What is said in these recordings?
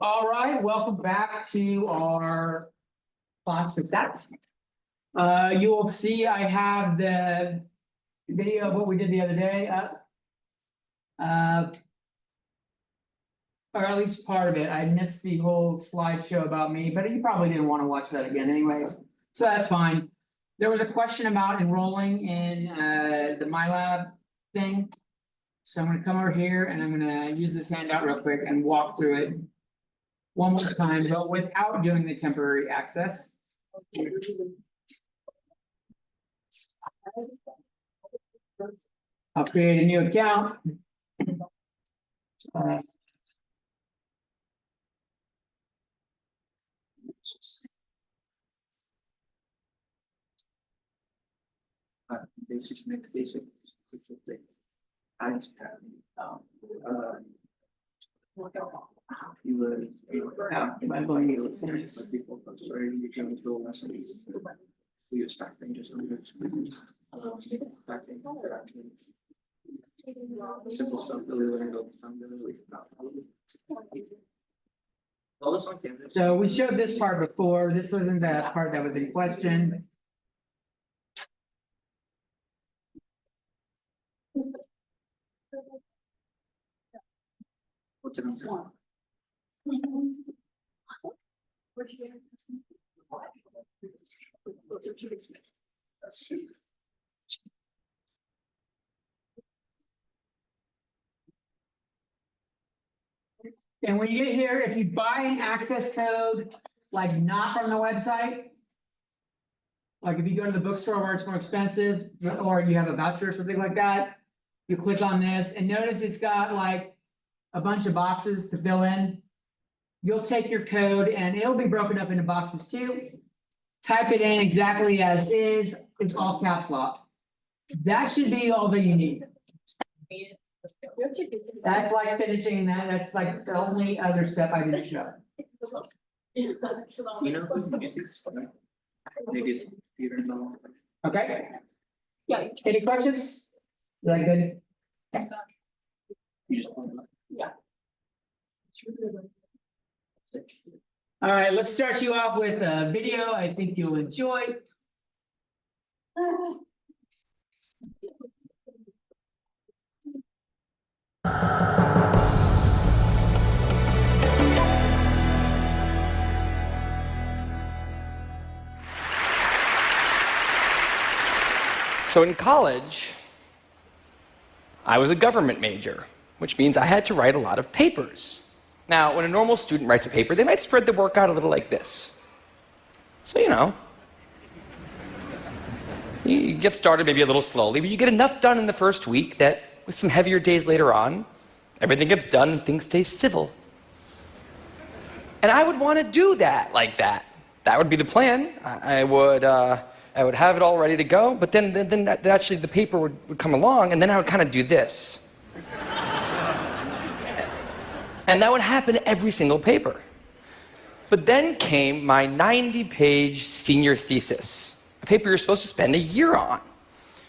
All right, welcome back to our class of stats. You will see I have the video of what we did the other day up. Or at least part of it. I missed the whole slideshow about me, but you probably didn't want to watch that again anyways. So that's fine. There was a question about enrolling in the MyLab thing. So I'm gonna come over here and I'm gonna use this handout real quick and walk through it one more time, but without doing the temporary access. I'll create a new account. Basic, next basic. I just have, you were. By going to listeners. People, sorry, you can go listen. We are starting just. Simple stuff, really, when I go, I'm gonna leave. All this on Canvas. So we showed this part before. This wasn't the part that was in question. What's it on? And when you get here, if you buy an access code, like not from the website. Like if you go to the bookstore where it's more expensive, or you have a voucher or something like that. You click on this and notice it's got like a bunch of boxes to fill in. You'll take your code and it'll be broken up into boxes too. Type it in exactly as is, it's all caps lock. That should be all that you need. That's like finishing that, that's like the only other step I didn't show. You know who uses? Maybe it's Peter and all. Okay? Yeah. Any questions? Is that good? You just want to. All right, let's start you off with a video I think you'll enjoy. So in college, I was a government major, which means I had to write a lot of papers. Now, when a normal student writes a paper, they might spread the work out a little like this. So, you get started maybe a little slowly, but you get enough done in the first week that with some heavier days later on, everything gets done and things stay civil. And I would want to do that like that. That would be the plan. I would have it all ready to go, but then actually the paper would come along, and then I would kind of do this. And that would happen every single paper. But then came my 90-page senior thesis, a paper you're supposed to spend a year on.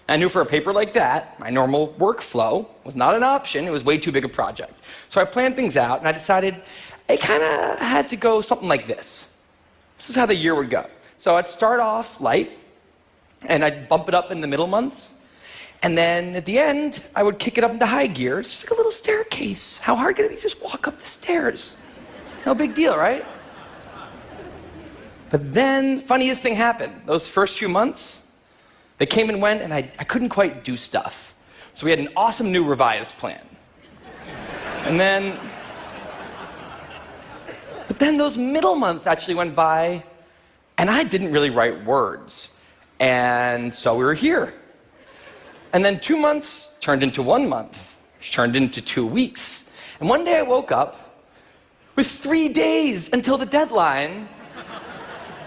I knew for a paper like that, my normal workflow was not an option. It was way too big a project. So I planned things out, and I decided it kind of had to go something like this. This is how the year would go. So I'd start off light, and I'd bump it up in the middle months. And then at the end, I would kick it up into high gear. It's just like a little staircase. How hard could it be to just walk up the stairs? No big deal, right? But then, funniest thing happened. Those first few months, they came and went, and I couldn't quite do stuff. So we had an awesome new revised plan. But then those middle months actually went by, and I didn't really write words. And so we were here. And then 2 months turned into 1 month, which turned into 2 weeks. And one day I woke up with 3 days until the deadline,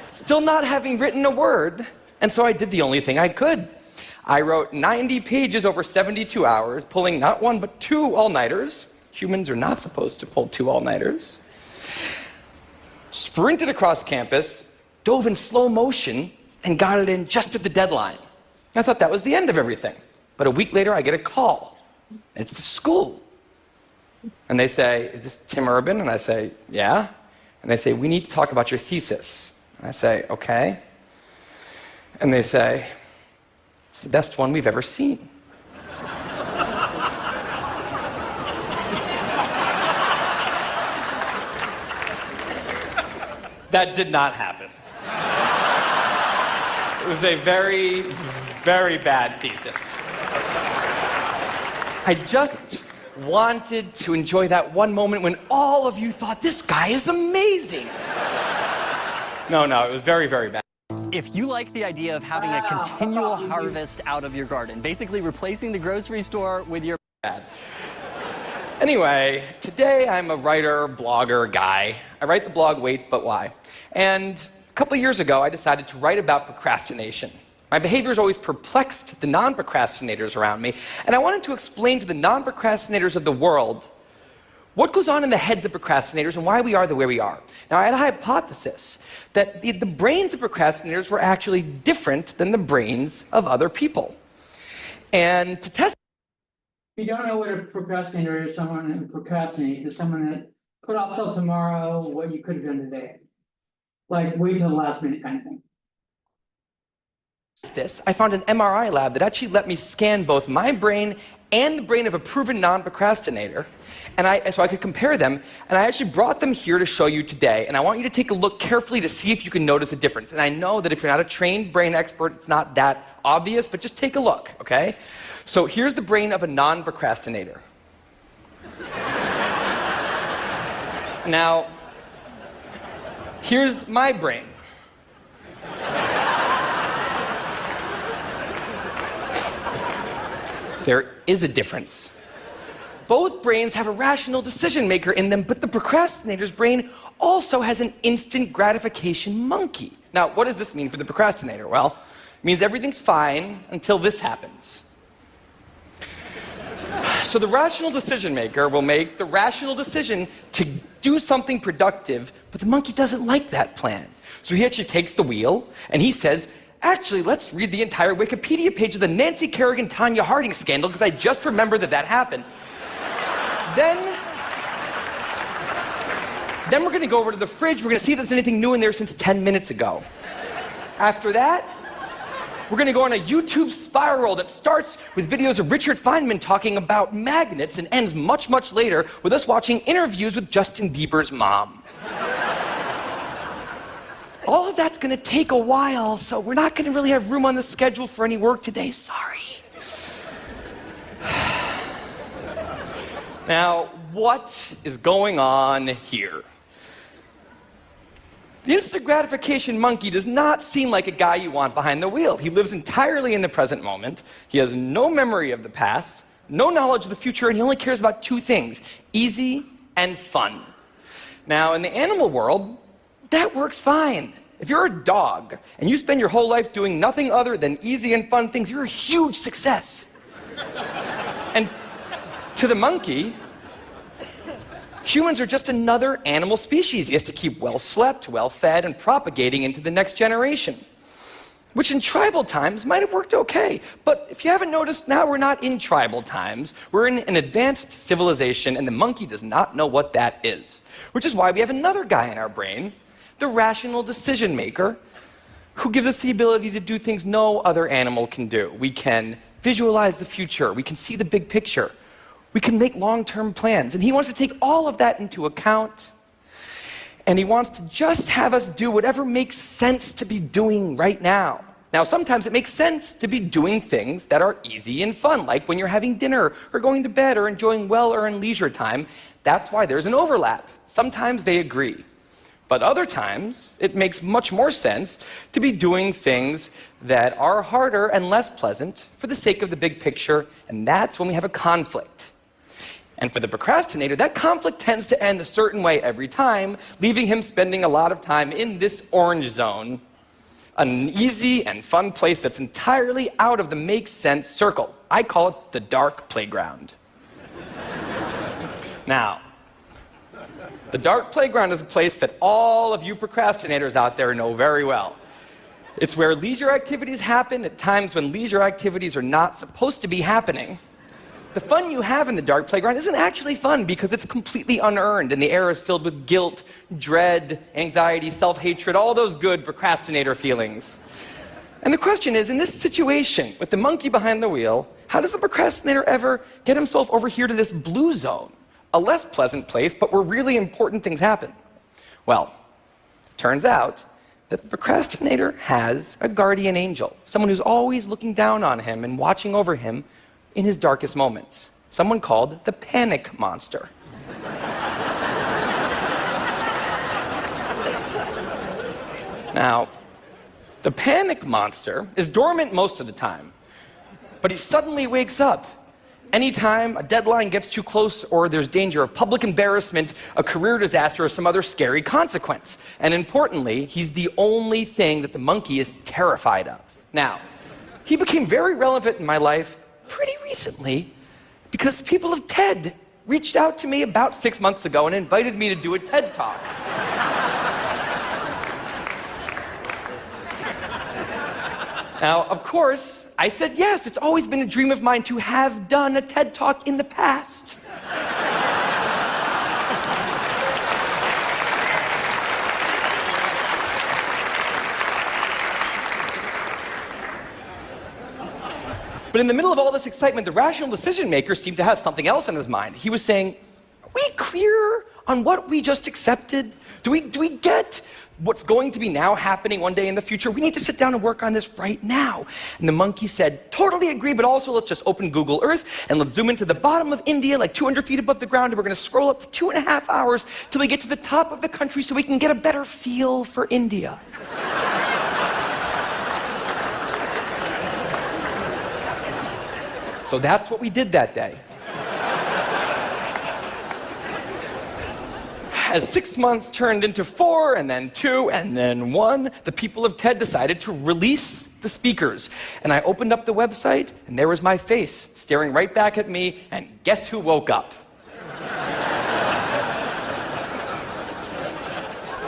still not having written a word. And so I did the only thing I could. I wrote 90 pages over 72 hours, pulling not 1 but 2 all-nighters. Humans are not supposed to pull 2 all-nighters. Sprinted across campus, dove in slow motion, and got it in just at the deadline. I thought that was the end of everything. But a week later, I get a call. And it's the school. And they say, is this Tim Urban? And I say, yeah. And they say, we need to talk about your thesis. And I say, okay. And they say, it's the best one we've ever seen. That did not happen. It was a very, very bad thesis. I just wanted to enjoy that one moment when all of you thought, this guy is amazing. No, it was very, very bad. If you like the idea of having a continual harvest out of your garden, basically replacing the grocery store with your Bad. Anyway, today I'm a writer, blogger guy. I write the blog Wait But Why. And a couple of years ago, I decided to write about procrastination. My behavior has always perplexed the non-procrastinators around me, and I wanted to explain to the non-procrastinators of the world what goes on in the heads of procrastinators and why we are the way we are. Now, I had a hypothesis that the brains of procrastinators were actually different than the brains of other people. And to test If you don't know what a procrastinator is, someone who procrastinates is someone that put off till tomorrow what you could have done today. Like wait till the last minute kind of thing. this, I found an MRI lab that actually let me scan both my brain and the brain of a proven non-procrastinator, and so I could compare them, and I actually brought them here to show you today, and I want you to take a look carefully to see if you can notice a difference. And I know that if you're not a trained brain expert, it's not that obvious, but just take a look, okay? So here's the brain of a non-procrastinator. Now, here's my brain. There is a difference. Both brains have a rational decision maker in them, but the procrastinator's brain also has an instant gratification monkey. Now, what does this mean for the procrastinator? Well, it means everything's fine until this happens. So the rational decision maker will make the rational decision to do something productive, but the monkey doesn't like that plan. So he actually takes the wheel and he says, actually, let's read the entire Wikipedia page of the Nancy Kerrigan-Tanya Harding scandal, because I just remembered that happened. Then we're going to go over to the fridge. We're going to see if there's anything new in there since 10 minutes ago. After that, we're going to go on a YouTube spiral that starts with videos of Richard Feynman talking about magnets and ends much, much later with us watching interviews with Justin Bieber's mom. All of that's going to take a while, so we're not going to really have room on the schedule for any work today. Sorry. Now, what is going on here? The instant gratification monkey does not seem like a guy you want behind the wheel. He lives entirely in the present moment. He has no memory of the past, no knowledge of the future, and he only cares about two things: easy and fun. Now, in the animal world, that works fine. If you're a dog and you spend your whole life doing nothing other than easy and fun things, you're a huge success. And to the monkey, humans are just another animal species. He has to keep well slept, well fed, and propagating into the next generation, which in tribal times might have worked okay. But if you haven't noticed, now we're not in tribal times. We're in an advanced civilization, and the monkey does not know what that is, which is why we have another guy in our brain, the rational decision maker, who gives us the ability to do things no other animal can do. We can visualize the future. We can see the big picture. We can make long-term plans. And he wants to take all of that into account. And he wants to just have us do whatever makes sense to be doing right now. Now, sometimes it makes sense to be doing things that are easy and fun, like when you're having dinner or going to bed or enjoying well-earned leisure time. That's why there's an overlap. Sometimes they agree. But other times, it makes much more sense to be doing things that are harder and less pleasant for the sake of the big picture, and that's when we have a conflict. And for the procrastinator, that conflict tends to end a certain way every time, leaving him spending a lot of time in this orange zone, an easy and fun place that's entirely out of the makes sense circle. I call it the dark playground. Now, the dark playground is a place that all of you procrastinators out there know very well. It's where leisure activities happen at times when leisure activities are not supposed to be happening. the fun you have in the dark playground isn't actually fun because it's completely unearned and the air is filled with guilt, dread, anxiety, self-hatred, all those good procrastinator feelings. And the question is, in this situation, with the monkey behind the wheel, how does the procrastinator ever get himself over here to this blue zone, a less pleasant place, but where really important things happen? Well, turns out that the procrastinator has a guardian angel, someone who's always looking down on him and watching over him in his darkest moments, someone called the panic monster. Now, the panic monster is dormant most of the time, but he suddenly wakes up anytime a deadline gets too close or there's danger of public embarrassment, a career disaster, or some other scary consequence. And importantly, he's the only thing that the monkey is terrified of. Now, he became very relevant in my life pretty recently because the people of TED reached out to me about 6 months ago and invited me to do a TED Talk. Now, of course, I said yes. It's always been a dream of mine to have done a TED Talk in the past. But in the middle of all this excitement, the rational decision maker seemed to have something else on his mind. He was saying, are we clear on what we just accepted? Do we get what's going to be now happening one day in the future? We need to sit down and work on this right now. And the monkey said, totally agree, but also let's just open Google Earth and let's zoom into the bottom of India, like 200 feet above the ground, and we're going to scroll up for 2.5 hours till we get to the top of the country so we can get a better feel for India. So that's what we did that day. As 6 months turned into 4, and then 2, and then 1, the people of TED decided to release the speakers. And I opened up the website, and there was my face staring right back at me, and guess who woke up?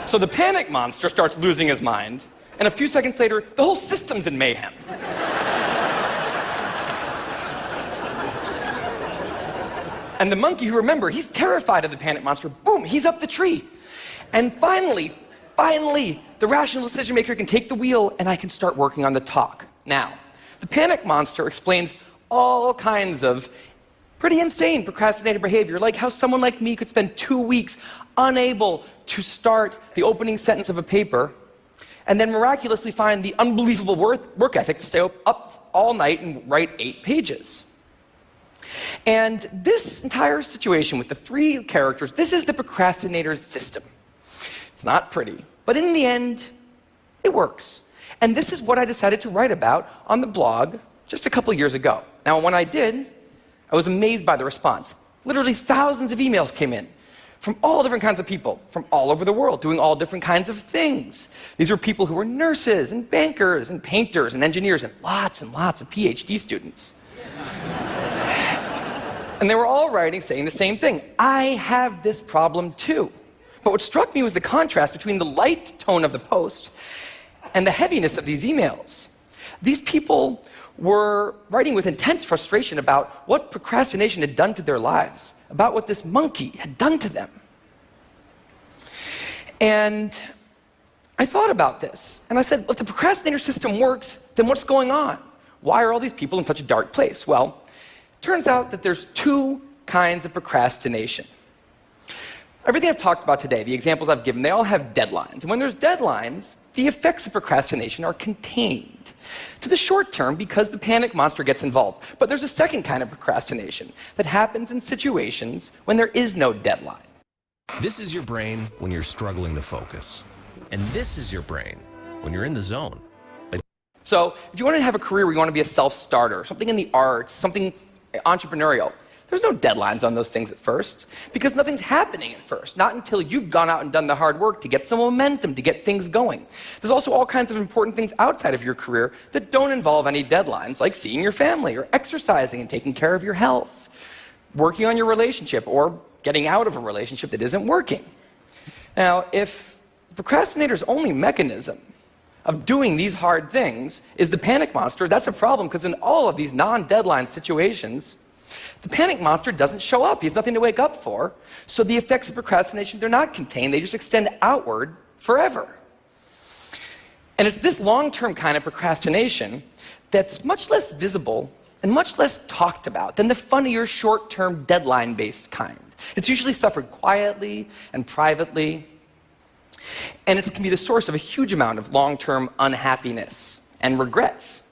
So the panic monster starts losing his mind, and a few seconds later, the whole system's in mayhem. And the monkey, who, remember, he's terrified of the panic monster, boom, he's up the tree. And finally, the rational decision maker can take the wheel and I can start working on the talk. Now, the panic monster explains all kinds of pretty insane procrastinator behavior, like how someone like me could spend 2 weeks unable to start the opening sentence of a paper and then miraculously find the unbelievable work ethic to stay up all night and write 8 pages. And this entire situation with the 3 characters, this is the procrastinator's system. It's not pretty, but in the end, it works. And this is what I decided to write about on the blog just a couple years ago. Now, when I did, I was amazed by the response. Literally thousands of emails came in from all different kinds of people, from all over the world, doing all different kinds of things. These were people who were nurses and bankers and painters and engineers and lots of PhD students. And they were all writing saying the same thing. I have this problem too. But what struck me was the contrast between the light tone of the post and the heaviness of these emails. These people were writing with intense frustration about what procrastination had done to their lives, about what this monkey had done to them. And I thought about this, and I said, if the procrastinator system works, then what's going on? Why are all these people in such a dark place? Well, turns out that there's 2 kinds of procrastination. Everything I've talked about today, the examples I've given, they all have deadlines. And when there's deadlines, the effects of procrastination are contained to the short term because the panic monster gets involved. But there's a second kind of procrastination that happens in situations when there is no deadline. This is your brain when you're struggling to focus. And this is your brain when you're in the zone. So if you want to have a career where you want to be a self-starter, something in the arts, something entrepreneurial, there's no deadlines on those things at first because nothing's happening at first, not until you've gone out and done the hard work to get some momentum, to get things going. There's also all kinds of important things outside of your career that don't involve any deadlines, like seeing your family or exercising and taking care of your health, working on your relationship or getting out of a relationship that isn't working. Now, if the procrastinator's only mechanism of doing these hard things is the panic monster, that's a problem because in all of these non-deadline situations, The panic monster doesn't show up. He has nothing to wake up for. So the effects of procrastination, they're not contained. They just extend outward forever. And it's this long-term kind of procrastination that's much less visible and much less talked about than the funnier, short-term, deadline-based kind. It's usually suffered quietly and privately, and it can be the source of a huge amount of long-term unhappiness and regrets.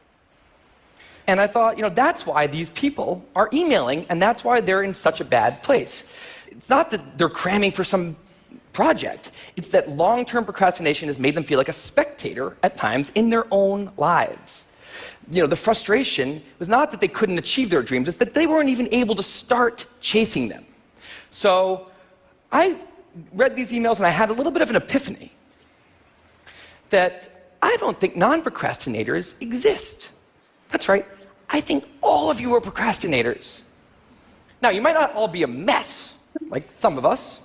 And I thought, that's why these people are emailing, and that's why they're in such a bad place. It's not that they're cramming for some project. It's that long-term procrastination has made them feel like a spectator at times in their own lives. The frustration was not that they couldn't achieve their dreams, it's that they weren't even able to start chasing them. So I read these emails and I had a little bit of an epiphany that I don't think non-procrastinators exist. That's right, I think all of you are procrastinators. Now, you might not all be a mess, like some of us,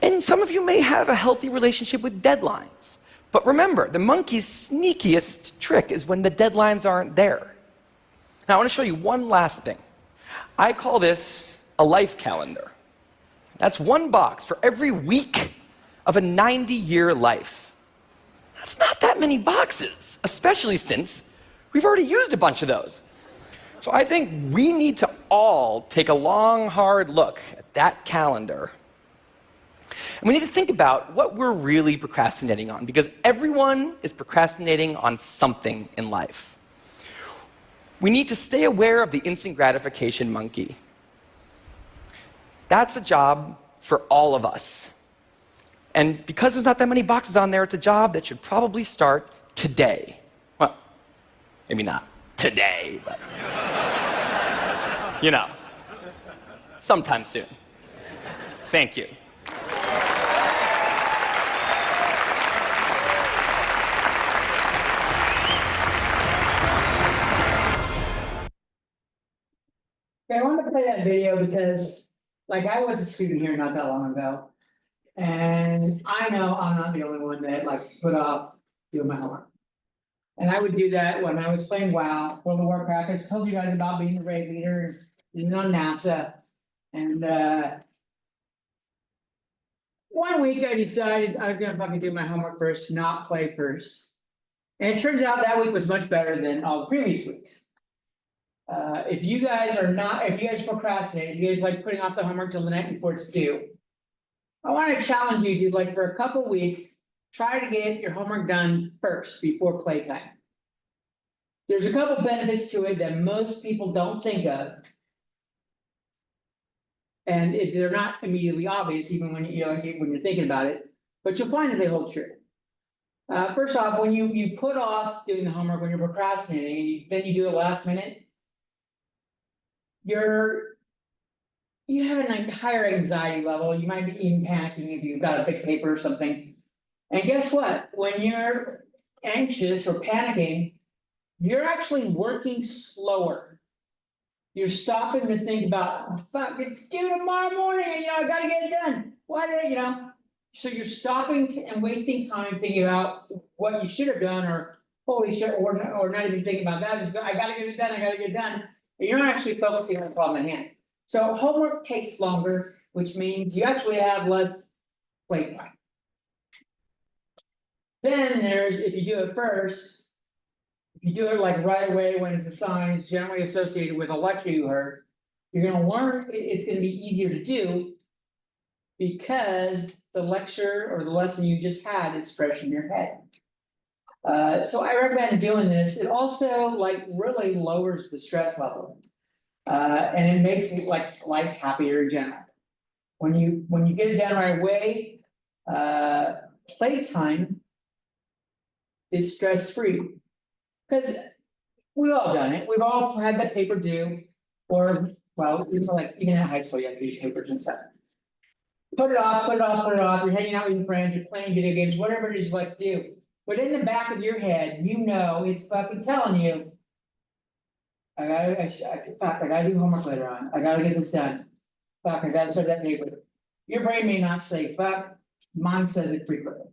and some of you may have a healthy relationship with deadlines. But remember, the monkey's sneakiest trick is when the deadlines aren't there. Now, I want to show you one last thing. I call this a life calendar. That's one box for every week of a 90-year life. That's not that many boxes, especially since we've already used a bunch of those. So I think we need to all take a long, hard look at that calendar. And we need to think about what we're really procrastinating on, because everyone is procrastinating on something in life. We need to stay aware of the instant gratification monkey. That's a job for all of us. And because there's not that many boxes on there, it's a job that should probably start today. Well, maybe not today, but sometime soon. Thank you. Okay, I wanted to play that video because, I was a student here not that long ago. And I know I'm not the only one that likes to put off doing my homework. And I would do that when I was playing WoW, World of Warcraft. I told you guys about being the raid leader, being on NASA. And one week I decided I was gonna fucking do my homework first, not play first. And it turns out that week was much better than all the previous weeks. If you guys procrastinate, if you guys like putting off the homework till the night before it's due, I want to challenge you to, for a couple weeks, try to get your homework done first before playtime. There's a couple benefits to it that most people don't think of. And they're not immediately obvious, even when you're thinking about it, but you'll find that they hold true. First off, when you put off doing the homework, when you're procrastinating, and then you do it last minute, you have a higher anxiety level. You might be even panicking if you've got a big paper or something. And guess what? When you're anxious or panicking, you're actually working slower. You're stopping to think about, oh, fuck, it's due tomorrow morning, and I gotta get it done. Why did So you're stopping and wasting time thinking about what you should have done, or holy shit, or not even thinking about that. Just I gotta get it done. I gotta get it done. And you're not actually focusing on the problem at hand. So homework takes longer, which means you actually have less playtime. Then there's, if you do it first, if you do it right away when it's assigned, it's generally associated with a lecture you heard, you're gonna learn, it's gonna be easier to do because the lecture or the lesson you just had is fresh in your head. So I recommend doing this. It also really lowers the stress level. And it makes life happier in general. When you get it done right away, playtime is stress-free. Because we've all done it. We've all had that paper due, or even in high school you have to do papers and stuff. Put it off. You're hanging out with your friends, you're playing video games, whatever it is you like to do. But in the back of your head, it's fucking telling you, I gotta do homework later on. I gotta get this done. Fuck, I gotta start that paper. Your brain may not say fuck, mine says it frequently.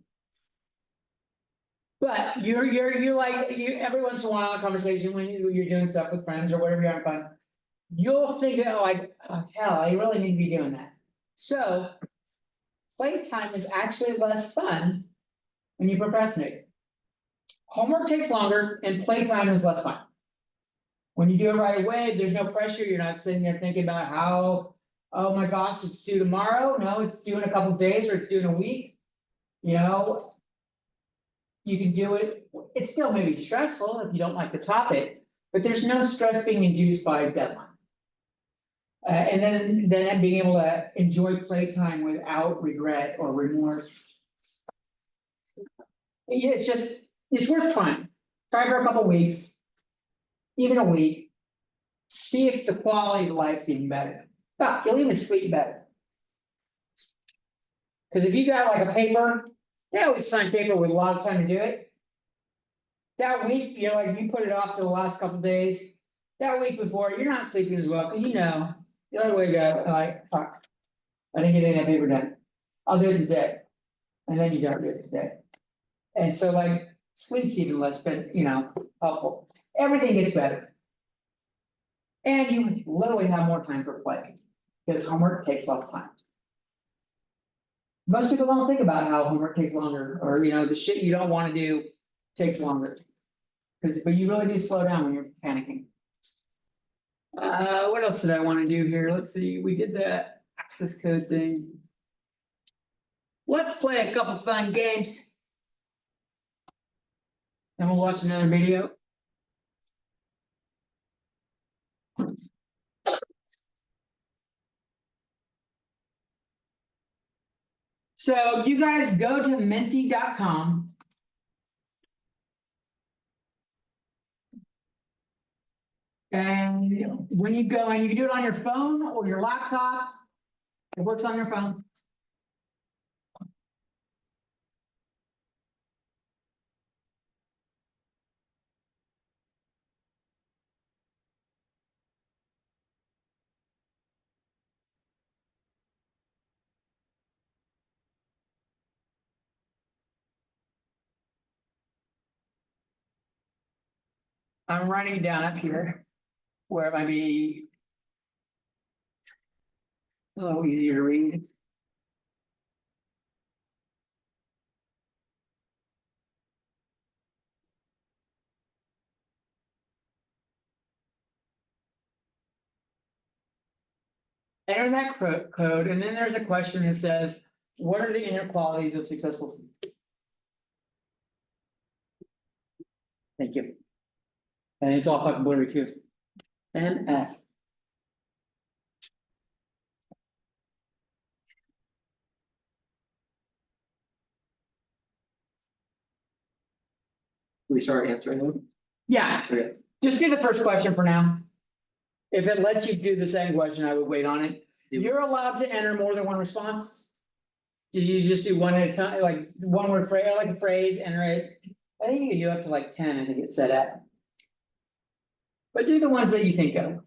But you're every once in a while in a conversation when you're doing stuff with friends or whatever you're having fun, you'll think, oh, hell, I really need to be doing that. So playtime is actually less fun when you procrastinate. Homework takes longer and playtime is less fun. When you do it right away, there's no pressure. You're not sitting there thinking about how, oh my gosh, it's due tomorrow. No, it's due in a couple days or it's due in a week. You know. You can do it. It's still maybe stressful if you don't like the topic, but there's no stress being induced by a deadline. And then being able to enjoy playtime without regret or remorse. Yeah, it's worth trying. Try for a couple weeks, even a week. See if the quality of life's even better. Fuck, you'll even sleep better. Because if you got like a paper, they always sign paper with a lot of time to do it. That week, you know, like you put it off to the last couple days. That week before, you're not sleeping as well, because you like wake up like, fuck. I didn't get any of that paper done. I'll do it today. And then you don't do it today. And so like sleep's even less, but helpful. Everything gets better. And you literally have more time for play. Because homework takes less time. Most people don't think about how homework takes longer, or the shit you don't want to do takes longer. But you really do slow down when you're panicking. What else did I want to do here? Let's see, we did the access code thing. Let's play a couple fun games. And we'll watch another video. So you guys go to menti.com. And when you go, and you can do it on your phone or your laptop. It works on your phone. I'm writing it down up here where it might be a little easier to read. Enter that code, and then there's a question that says, what are the inequalities of successful? Thank you. And it's all fucking blurry too. MF. We start answering them. Yeah, Okay. just do the first question for now. If it lets you do the second question, I would wait on it. You're allowed to enter more than one response. Did you just do one at a time, like one word phrase, like a phrase, enter it? I think you can do up to like 10, I think it's set at. But do the ones that you think of.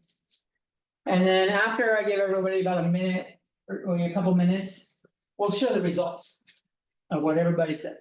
And then after I give everybody about a minute or a couple minutes, we'll show the results of what everybody said.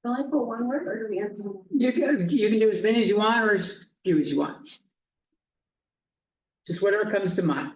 Can I put one word or do we have to? You can do as many as you want or as few as you want. Just whatever comes to mind.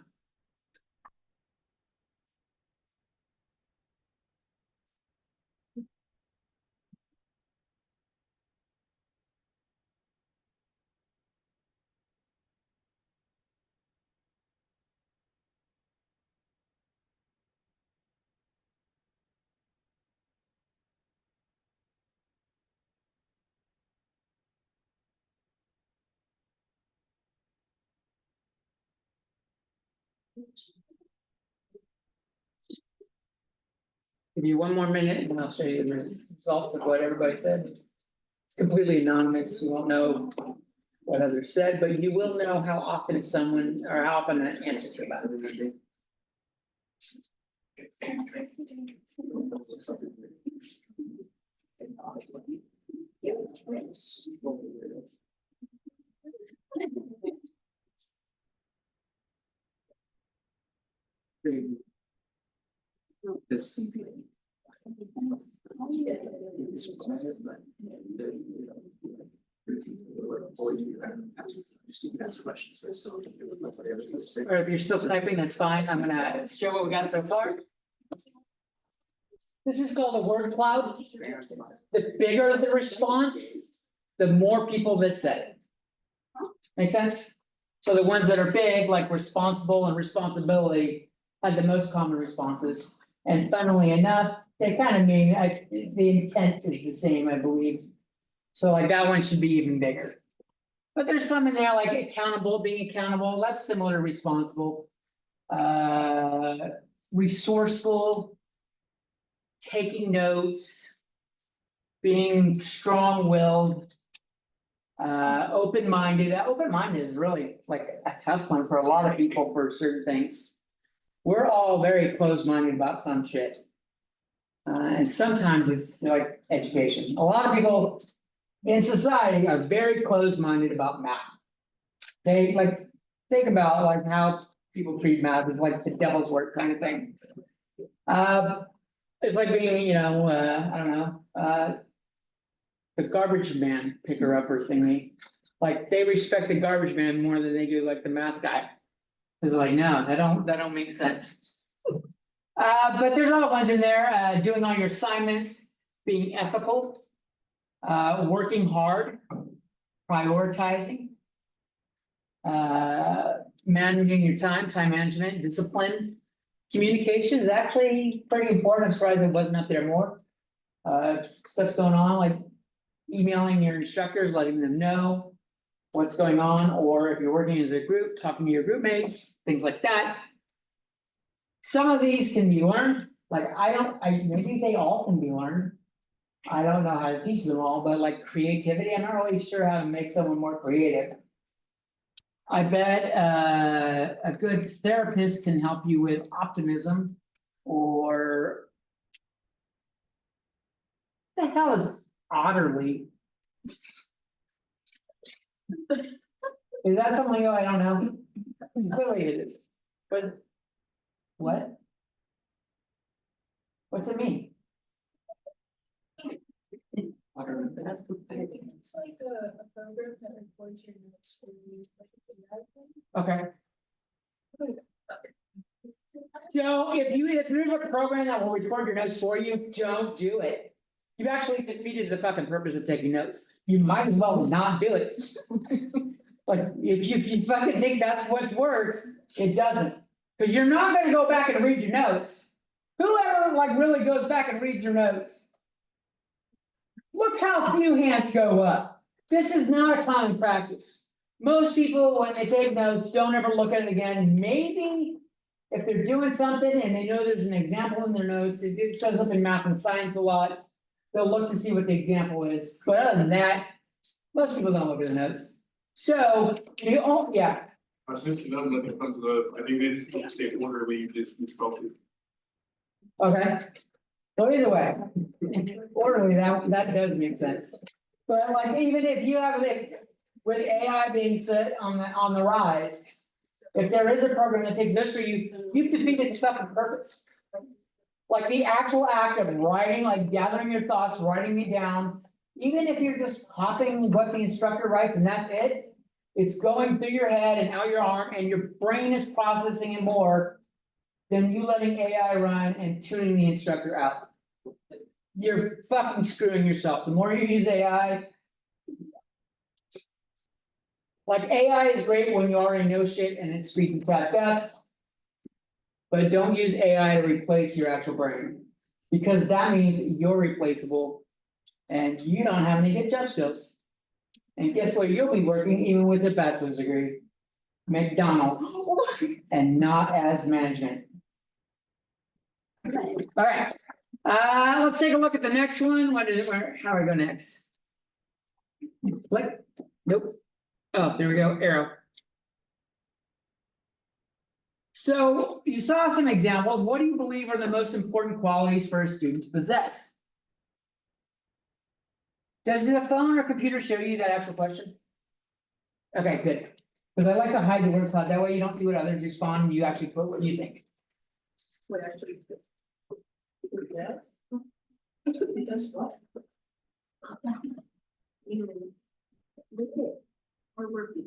Give you one more minute and I'll show you the results of what everybody said. It's completely anonymous, you won't know what others said, but you will know how often someone, or how often an answer came out. This. Or if you're still typing, that's fine, I'm gonna show what we got so far. This is called a word cloud. The bigger the response, the more people that said it. Make sense? So the ones that are big, like responsible and responsibility, had the most common responses. And funnily enough, they kind of mean, the intent is the same, I believe. So like that one should be even bigger. But there's some in there like accountable, being accountable, that's similar to responsible. Resourceful. Taking notes. Being strong-willed. Open-minded, that open-minded is really like a tough one for a lot of people for certain things. We're all very closed-minded about some shit. And sometimes it's like education, a lot of people in society are very closed-minded about math. They like, think about like how people treat math as like the devil's work kind of thing. It's like being, I don't know, the garbage man picker upper thingy. Like they respect the garbage man more than they do like the math guy. Cause they're like, no, that don't make sense. But there's other ones in there, doing all your assignments, being ethical. Working hard, prioritizing. Managing your time management, discipline. Communication is actually pretty important, I'm surprised it wasn't up there more. Stuff's going on, like emailing your instructors, letting them know what's going on, or if you're working as a group, talking to your group mates, things like that. Some of these can be learned, like maybe they all can be learned. I don't know how to teach them all, but like creativity, I'm not really sure how to make someone more creative. I bet a good therapist can help you with optimism or. The hell is Otterly? Is that something I don't know? Clearly it is, but. What? What's it mean? It's like a program that records your notes for you. Okay. Joe, if you have a program that will record your notes for you, don't do it. You've actually defeated the fucking purpose of taking notes. You might as well not do it. Like, if you fucking think that's what works, it doesn't. Cause you're not gonna go back and read your notes. Whoever like really goes back and reads your notes. Look how few hands go up. This is not a common practice. Most people, when they take notes, don't ever look at it again. Maybe if they're doing something and they know there's an example in their notes, it shows up in math and science a lot. They'll look to see what the example is. But other than that, most people don't look at the notes. So, yeah. Since you know that it comes to the, I think they just don't say orderly, just misspelled it. Okay. So either way, orderly, that does make sense. But like, even if you have it, with AI being set on the rise. If there is a program that takes notes for you, you've defeated your fucking purpose. Like the actual act of writing, like gathering your thoughts, writing it down, even if you're just copying what the instructor writes and that's it. It's going through your head and out your arm and your brain is processing it more. Than you letting AI run and tuning the instructor out. You're fucking screwing yourself. The more you use AI. Like AI is great when you already know shit and it speeds it fast up. But don't use AI to replace your actual brain. Because that means you're replaceable. And you don't have any good job skills. And guess what? You'll be working even with a bachelor's degree. McDonald's. And not as management. All right, let's take a look at the next one. What is it? How do we go next? Click. Nope. Oh, there we go. Arrow. So you saw some examples. What do you believe are the most important qualities for a student to possess? Does the phone or computer show you that actual question? Okay, good. Because I like to hide the word cloud. That way you don't see what others respond and you actually put what you think. What actually? Yes. That's what. We're working.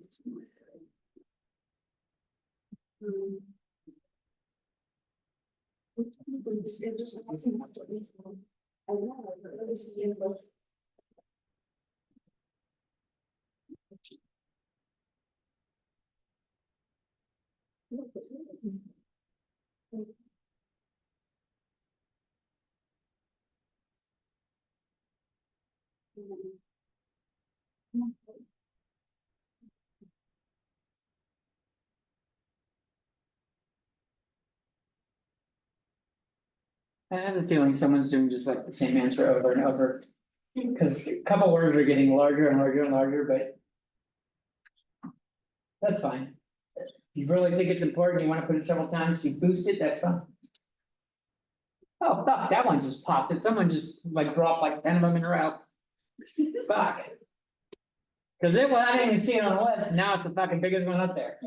I have a feeling someone's doing just like the same answer over and over. Because a couple words are getting larger and larger and larger, but. That's fine. If you really think it's important, you wanna put it several times, you boost it, that's fine. Oh, fuck, that one just popped, and someone just like dropped like 10 of them in a row. Fuck. Cause it was, I didn't even see it on the list, now it's the fucking biggest one up there.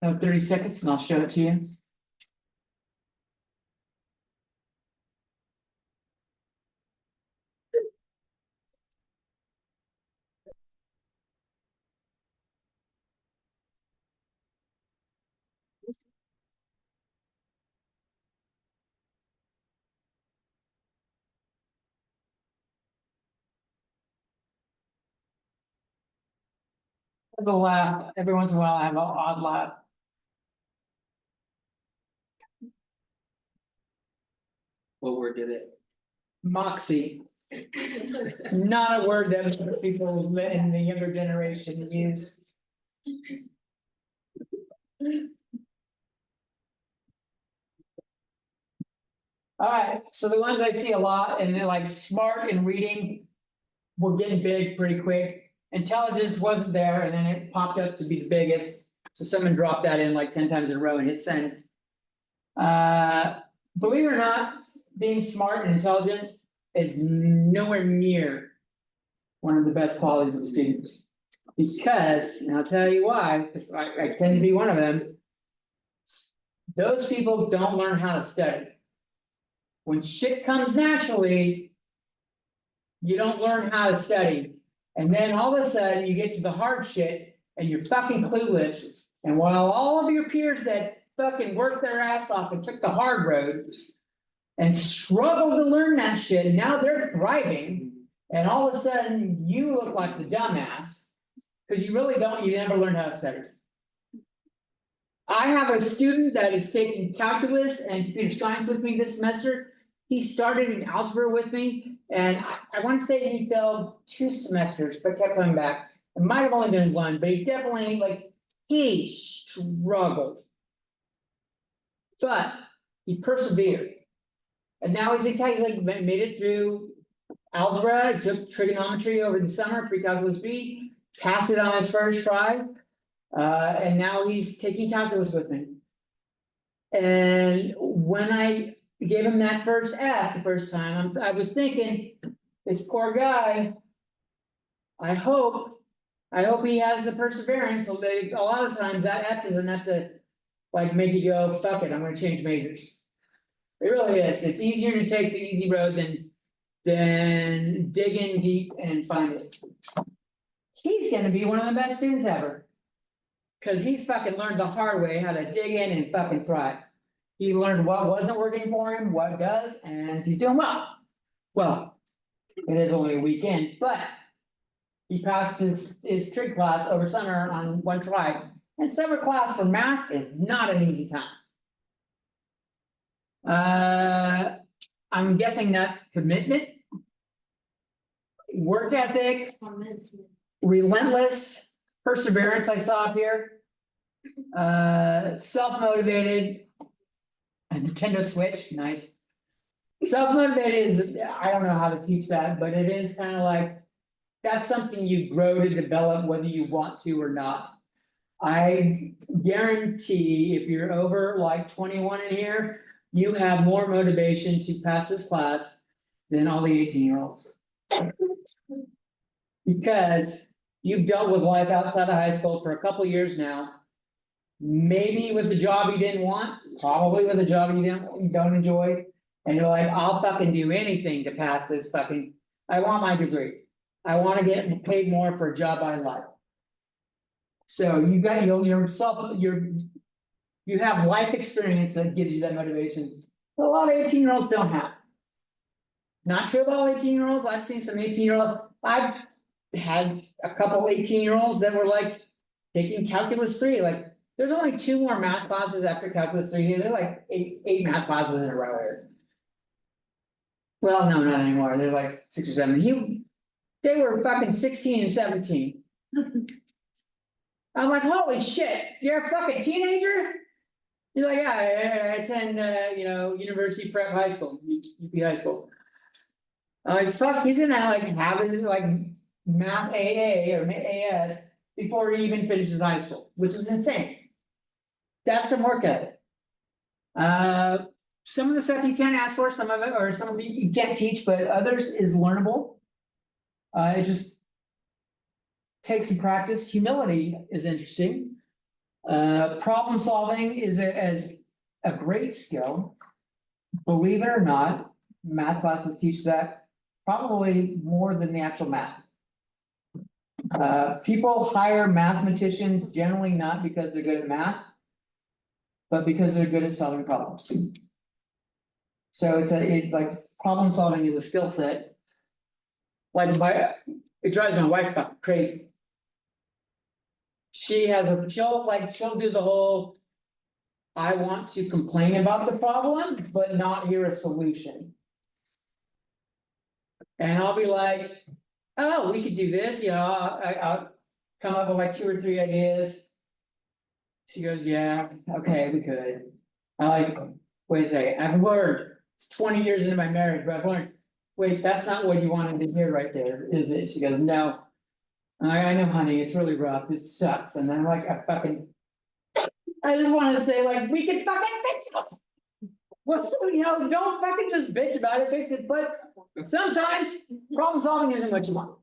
I have 30 seconds and I'll show it to you. I have a laugh, every once in a while I have an odd laugh. What word did it? Moxie. Not a word that most people in the younger generation use. Alright, so the ones I see a lot and they're like smart and reading. Were getting big pretty quick. Intelligence wasn't there and then it popped up to be the biggest. So someone dropped that in like 10 times in a row and hit send. Believe it or not, being smart and intelligent is nowhere near one of the best qualities of a student. Because, and I'll tell you why, because I tend to be one of them. Those people don't learn how to study. When shit comes naturally. You don't learn how to study. And then all of a sudden you get to the hard shit and you're fucking clueless. And while all of your peers that fucking worked their ass off and took the hard road and struggled to learn that shit, and now they're thriving. And all of a sudden you look like the dumbass. Cause you really don't, you never learned how to study. I have a student that is taking calculus and computer science with me this semester. He started in algebra with me, and I want to say he failed 2 semesters, but kept coming back. It might have only been 1, but he definitely, like, he struggled. But he persevered. And now he's in calculus, like, made it through algebra, he took trigonometry over the summer, pre-calculus B, passed it on his first try. And now he's taking calculus with me. And when I gave him that first F the first time, I was thinking, this poor guy. I hope he has the perseverance. So a lot of times that F is enough to like make you go, fuck it, I'm gonna change majors. It really is. It's easier to take the easy road than dig in deep and find it. He's gonna be one of the best students ever. Cause he's fucking learned the hard way how to dig in and fucking thrive. He learned what wasn't working for him, what does, and he's doing well. Well, it is only a weekend, but he passed his trig class over summer on 1 try. And summer class for math is not an easy time. I'm guessing that's commitment. Work ethic, relentless perseverance I saw up here. Self-motivated. A Nintendo Switch, nice. Self-motivated is, I don't know how to teach that, but it is kind of like, that's something you grow to develop whether you want to or not. I guarantee if you're over like 21 in here, you have more motivation to pass this class than all the 18-year-olds. Because you've dealt with life outside of high school for a couple years now. Maybe with the job you didn't want, probably with a job you don't enjoy. And you're like, I'll fucking do anything to pass this fucking, I want my degree. I want to get paid more for a job I like. So you got you have life experience that gives you that motivation. But a lot of 18-year-olds don't have. Not true about all 18-year-olds. I've seen some 18-year-olds. I've had a couple 18-year-olds that were like taking calculus 3, like. There's only 2 more math classes after calculus 3 here. They're like eight math classes in a row here. Well, no, not anymore. They're like 6 or 7. They were fucking 16 and 17. I'm like, holy shit, you're a fucking teenager? You're like, yeah, I attend, University Prep High School, UP High School. I'm like, fuck, he's gonna like have his like math AA or AS before he even finishes high school, which is insane. That's some work ethic. Some of the stuff you can't ask for, some of it, or some of it you can't teach, but others is learnable. It just takes some practice. Humility is interesting. Problem solving is a great skill. Believe it or not, math classes teach that probably more than the actual math. People hire mathematicians generally not because they're good at math, but because they're good at solving problems. So it's like problem solving is a skill set. Like it drives my wife crazy. She'll do the whole, I want to complain about the problem, but not hear a solution. And I'll be like, oh, we could do this, I'll come up with like 2 or 3 ideas. She goes, yeah, okay, we could. I like, wait a second, I've learned, it's 20 years into my marriage, but I've learned, wait, that's not what you wanted to hear right there, is it? She goes, no. I know, honey, it's really rough, it sucks. And then I'm like, I just want to say, like, we can fucking fix it. What's don't fucking just bitch about it, fix it, but sometimes problem solving isn't what you want.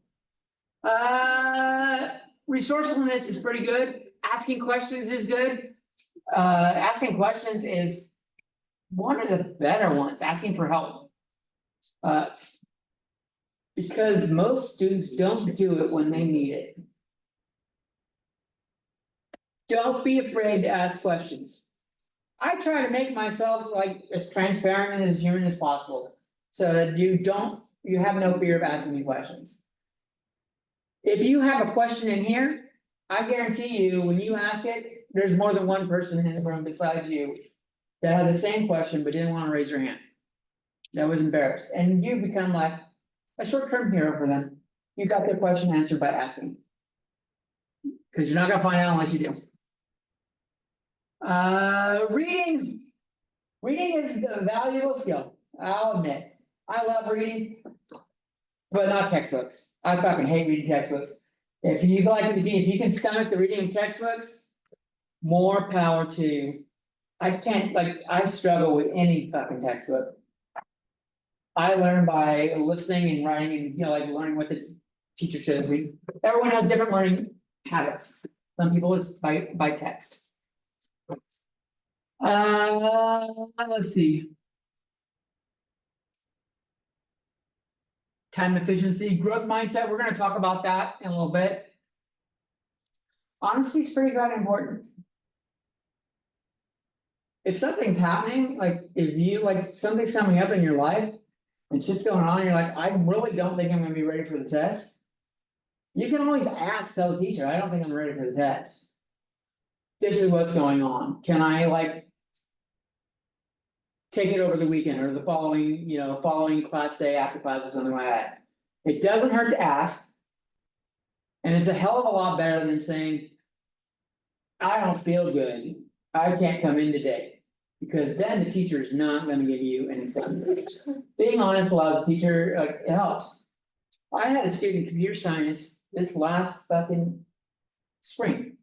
Resourcefulness is pretty good. Asking questions is good. Asking questions is one of the better ones, asking for help. Because most students don't do it when they need it. Don't be afraid to ask questions. I try to make myself like as transparent and as human as possible, so that you have no fear of asking me questions. If you have a question in here, I guarantee you, when you ask it, there's more than one person in the room besides you that had the same question but didn't want to raise their hand. That was embarrassed, and you become like a short-term hero for them. You got their question answered by asking. Cause you're not gonna find out unless you do. Reading. Reading is a valuable skill, I'll admit. I love reading. But not textbooks. I fucking hate reading textbooks. If you if you can stomach the reading of textbooks, more power to you. I struggle with any fucking textbook. I learn by listening and writing and, like learning what the teacher shows me. Everyone has different learning habits. Some people it's by text. Let's see. Time efficiency, growth mindset, we're gonna talk about that in a little bit. Honesty is pretty god important. If something's happening, like if you something's coming up in your life and shit's going on, you're like, I really don't think I'm gonna be ready for the test. You can always tell the teacher, I don't think I'm ready for the test. This is what's going on. Can I take it over the weekend or the following class day after class or something like that? It doesn't hurt to ask. And it's a hell of a lot better than saying, I don't feel good, I can't come in today. Because then the teacher is not gonna give you an exception. Being honest allows the teacher, it helps. I had a student in computer science this last fucking spring,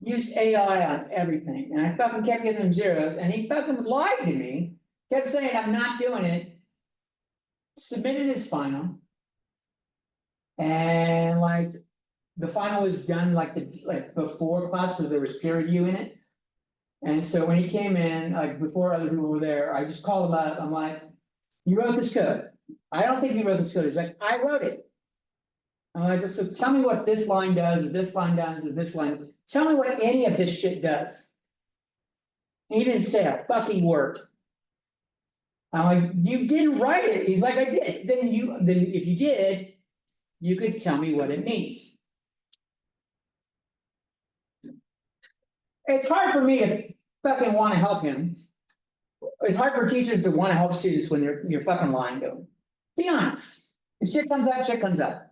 used AI on everything, and I fucking kept giving him zeros, and he fucking lied to me, kept saying I'm not doing it. Submitted his final. And the final was done before class, because there was peer review in it. And so when he came in, before other people were there, I just called him up, I'm like, you wrote this code. I don't think you wrote this code. He's like, I wrote it. I'm like, so tell me what this line does, or this line does, or this line. Tell me what any of this shit does. He didn't say a fucking word. I'm like, you didn't write it. He's like, I did. Then if you did, you could tell me what it means. It's hard for me to fucking want to help him. It's hard for teachers to want to help students when you're fucking lying to them. Be honest. If shit comes up, shit comes up.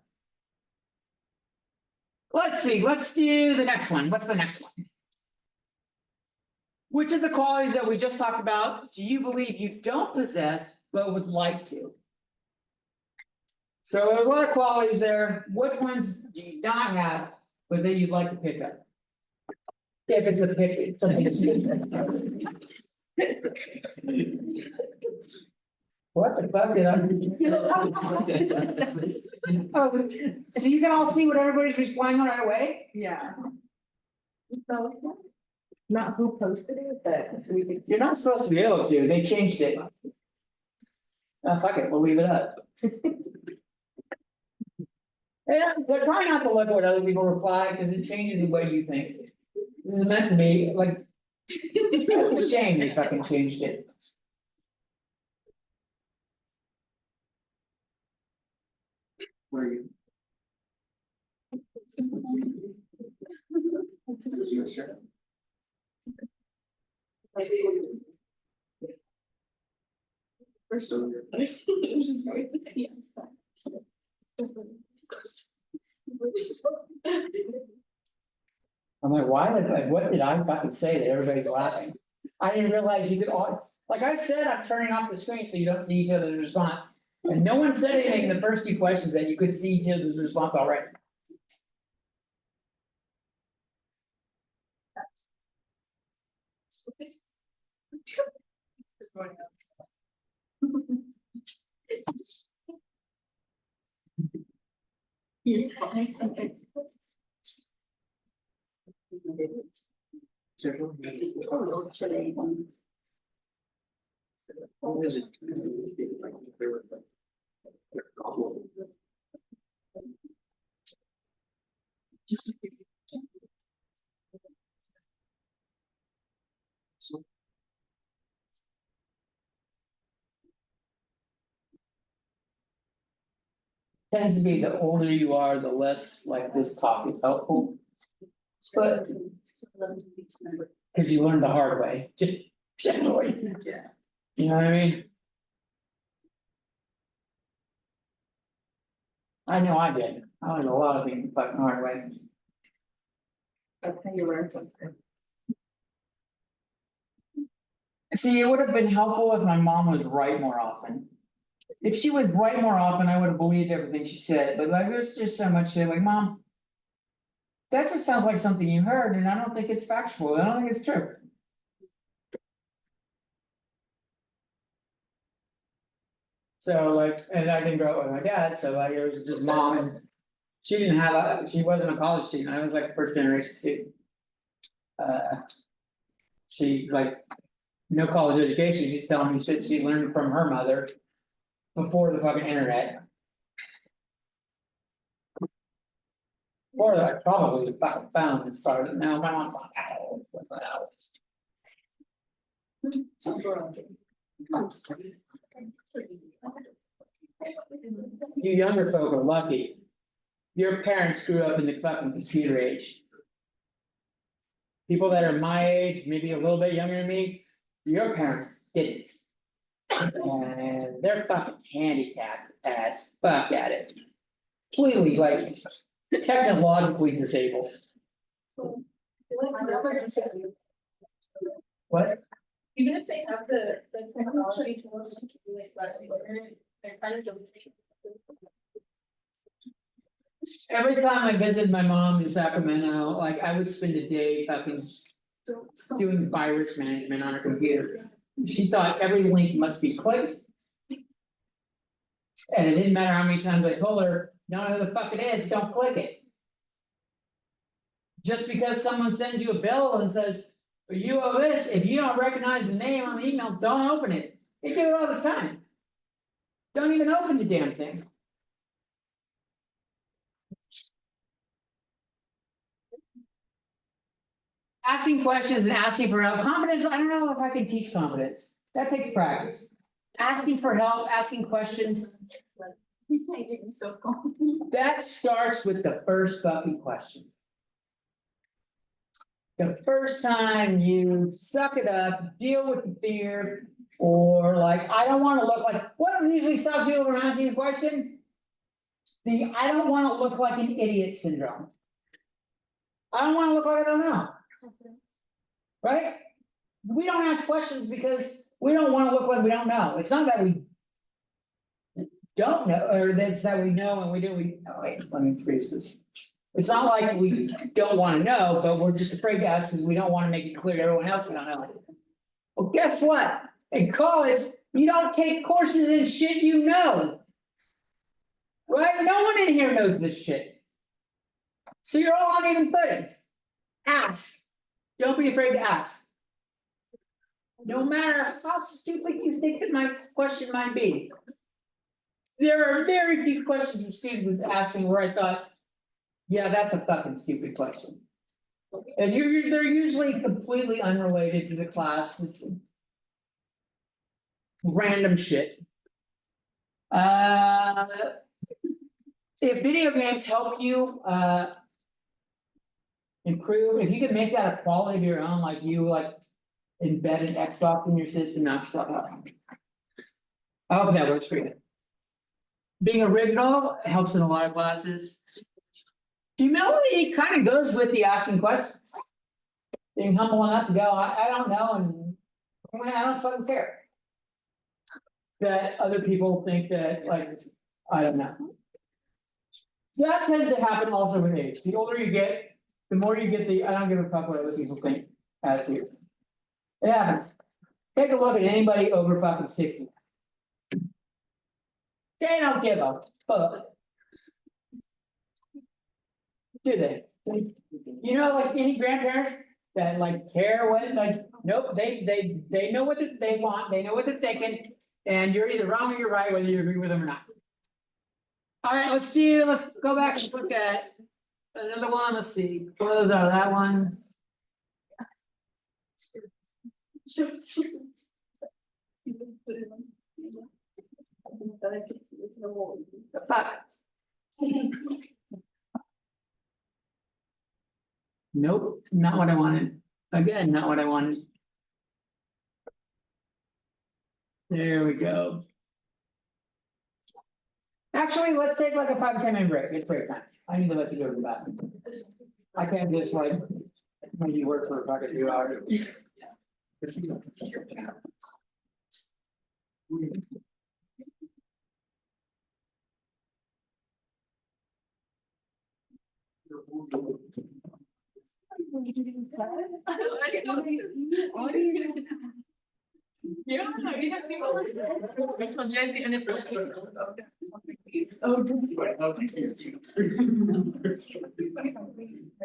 Let's see, let's do the next one. What's the next one? Which of the qualities that we just talked about do you believe you don't possess but would like to? So there's a lot of qualities there. What ones do you not have but that you'd like to pick up? If it's a pick, what the fuck did I? Oh, so you can all see what everybody's responding right away? Yeah. So, not who posted it, but we could. You're not supposed to be able to, they changed it. Oh, fuck it, we'll leave it up. Yeah, but try not to look at what other people reply, because it changes the way you think. This is meant to be, it's a shame they fucking changed it. Where are you? Was you sure? First over. I'm like, what did I fucking say that everybody's laughing? I didn't realize you could all, like I said, I'm turning off the screen so you don't see each other's response. And no one said anything in the first two questions that you could see each other's response already. What is it? Tends to be the older you are, the less like this talk is helpful. But, cause you learn the hard way, just generally. You know what I mean? I know I did, I learned a lot of things, but the hard way. That's how you learn something. See, it would have been helpful if my mom was right more often. If she was right more often, I would have believed everything she said, but like, there's just so much shit, like, Mom. That just sounds like something you heard, and I don't think it's factual, I don't think it's true. So like, and I didn't grow up with my dad, so like, it was just mom and. She didn't have she wasn't a college student, I was like a first generation student. She like, no college education, she's telling me shit she learned from her mother. Before the fucking internet. Or like probably the fucking found and started, now my mom's like, oh, what's that else? You younger folk are lucky. Your parents grew up in the fucking computer age. People that are my age, maybe a little bit younger than me, your parents didn't. And they're fucking handicapped as fuck at it. Completely like technologically disabled. What? Even if they have the technology to listen to like lessons, they're kind of. Every time I visited my mom in Sacramento, like I would spend a day fucking doing virus management on her computer. She thought every link must be clicked. And it didn't matter how many times I told her, no, who the fuck it is, don't click it. Just because someone sends you a bill and says, you owe this, if you don't recognize the name on the email, don't open it. They do it all the time. Don't even open the damn thing. Asking questions and asking for help, confidence, I don't know if I can teach confidence, that takes practice. Asking for help, asking questions, that starts with the first fucking question. The first time you suck it up, deal with the fear, or like, I don't wanna look like, what usually stops people from asking a question? The I don't wanna look like an idiot syndrome. I don't wanna look like I don't know. Right? We don't ask questions because we don't wanna look like we don't know, it's not that we. Don't know, or that's that we know and we do, oh wait, let me rephrase this. It's not like we don't wanna know, but we're just afraid to ask because we don't wanna make it clear to everyone else we don't know. Well, guess what? In college, you don't take courses in shit you know. Right? No one in here knows this shit. So you're all on even footing. Ask. Don't be afraid to ask. No matter how stupid you think that my question might be. There are very few questions a student would ask me where I thought, yeah, that's a fucking stupid question. And they're usually completely unrelated to the class, it's random shit. If video games help you, improve, if you can make that a quality of your own, like you like embed an Xbox in your system, knock yourself out. I hope that works for you. Being original helps in a lot of classes. Humility kind of goes with the asking questions. Being humble enough to go, I don't know, and I don't fucking care. That other people think that, like, I don't know. That tends to happen also with age. The older you get, the more you get the I don't give a fuck what other people think attitude. It happens. Take a look at anybody over fucking 60. They don't give a fuck. Do they? You know, like any grandparents that like care what, like, nope, they know what they want, they know what they're thinking. And you're either wrong or you're right, whether you agree with them or not. All right, let's go back and look at another one, let's see, close out of that one. Fuck. Nope, not what I wanted. Again, not what I wanted. There we go. Actually, let's take like a 5 or 10 minute break. It's break time. I need to let you go to the bathroom. I can't just like, when you work for a fucking 2 hours. Yeah, you didn't see what I told Jency and it. Oh.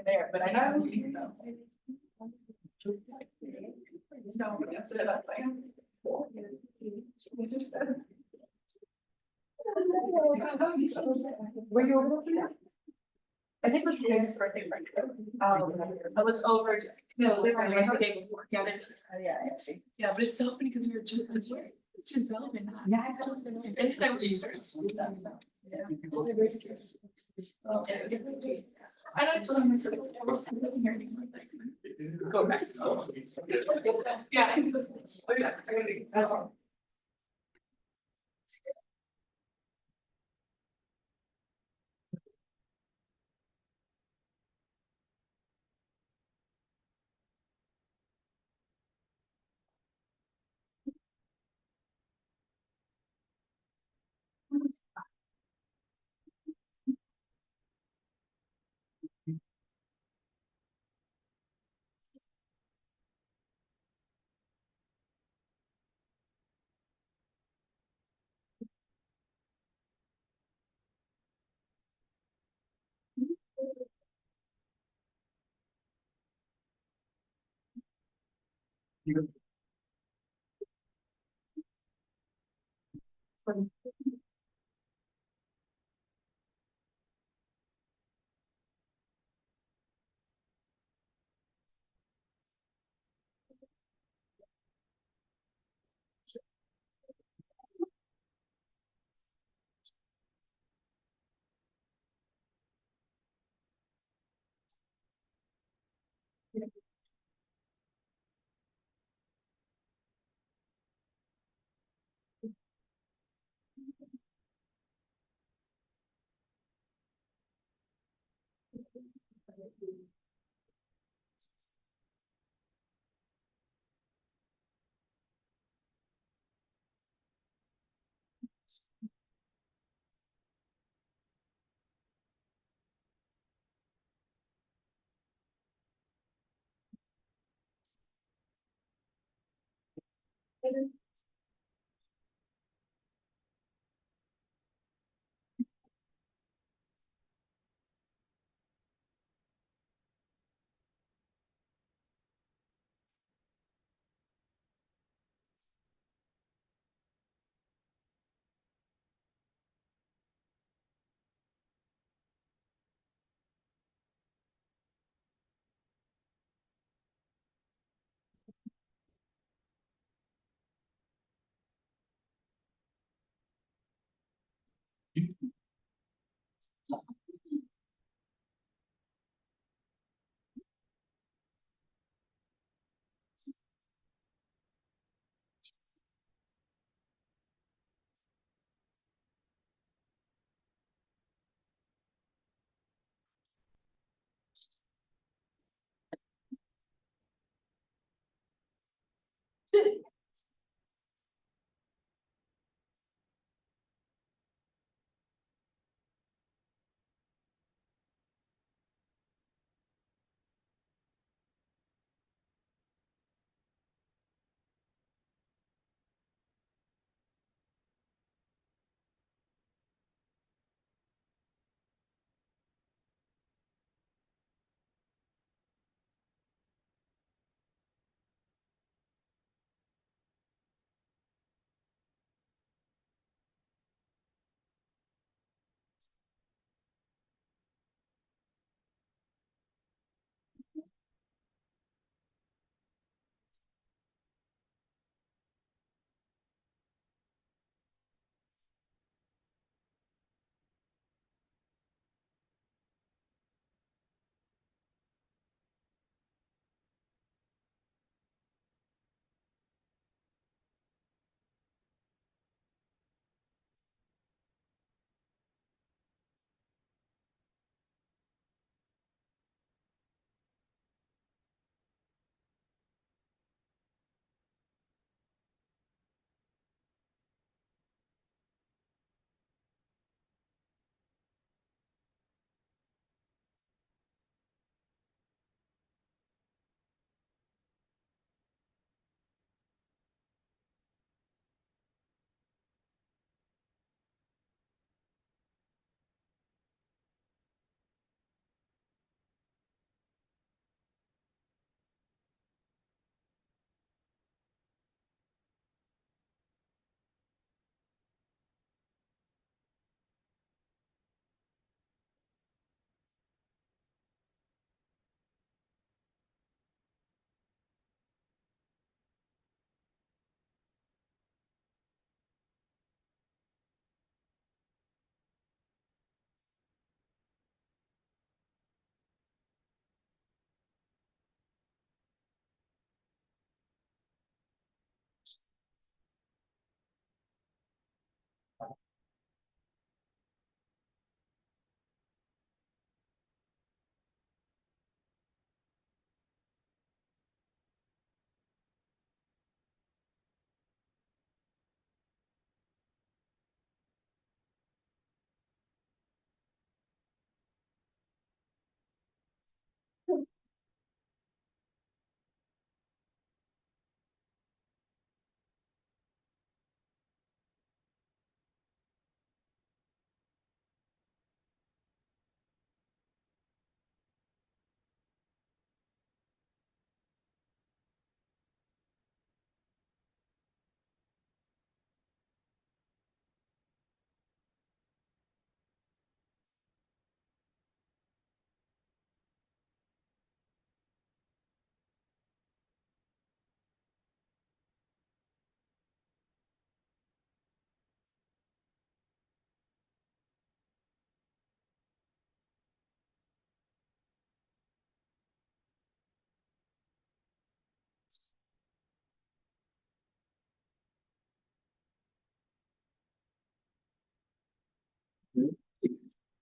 There, but I know. No, that's it, that's like. Were you over there? I think it was Meg's birthday party. I was over just, no, it was like the day before. Yeah, yeah, but it's so funny because we were just like, Giselle and I. Yeah. And it's like when she started school stuff, so. And I told him, I said, I wasn't hear anymore, like, go back, so. Yeah. Oh, yeah, I gotta do.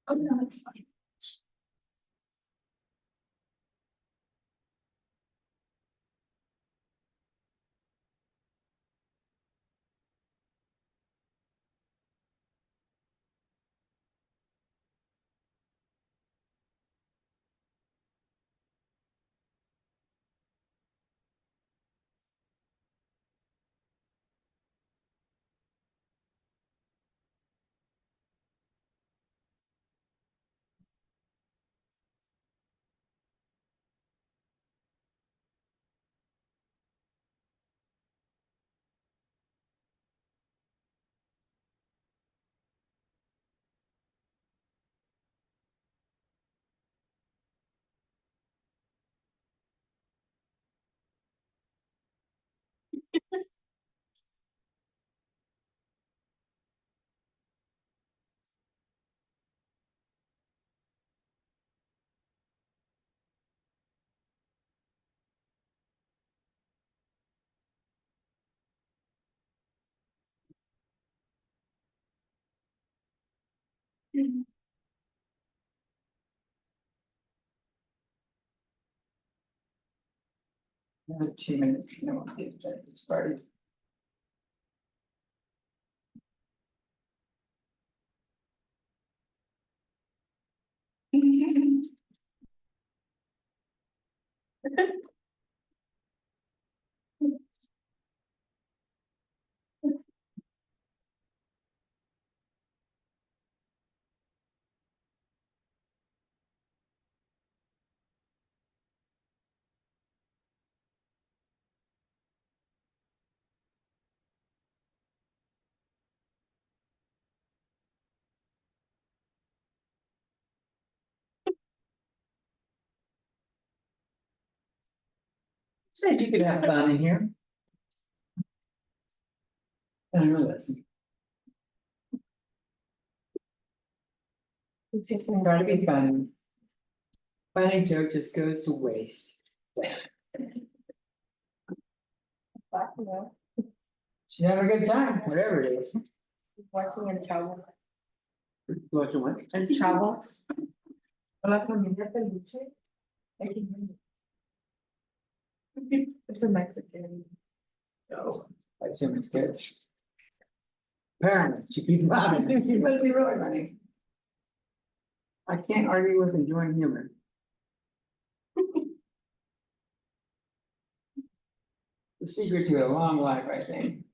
Oh, no, it's fine. Another 2 minutes, no one get started. Said you could have fun in here. I don't know this. Try to be funny. Funny joke just goes to waste. She's having a good time, whatever it is. Watching in travel. Watching what? And travel. Hola, familia peluche. I can hear you. It's a Mexican. No, that's him, it's good. Apparently, she keeps laughing, she must be really funny. I can't argue with enjoying humor. The secret to a long life, I think.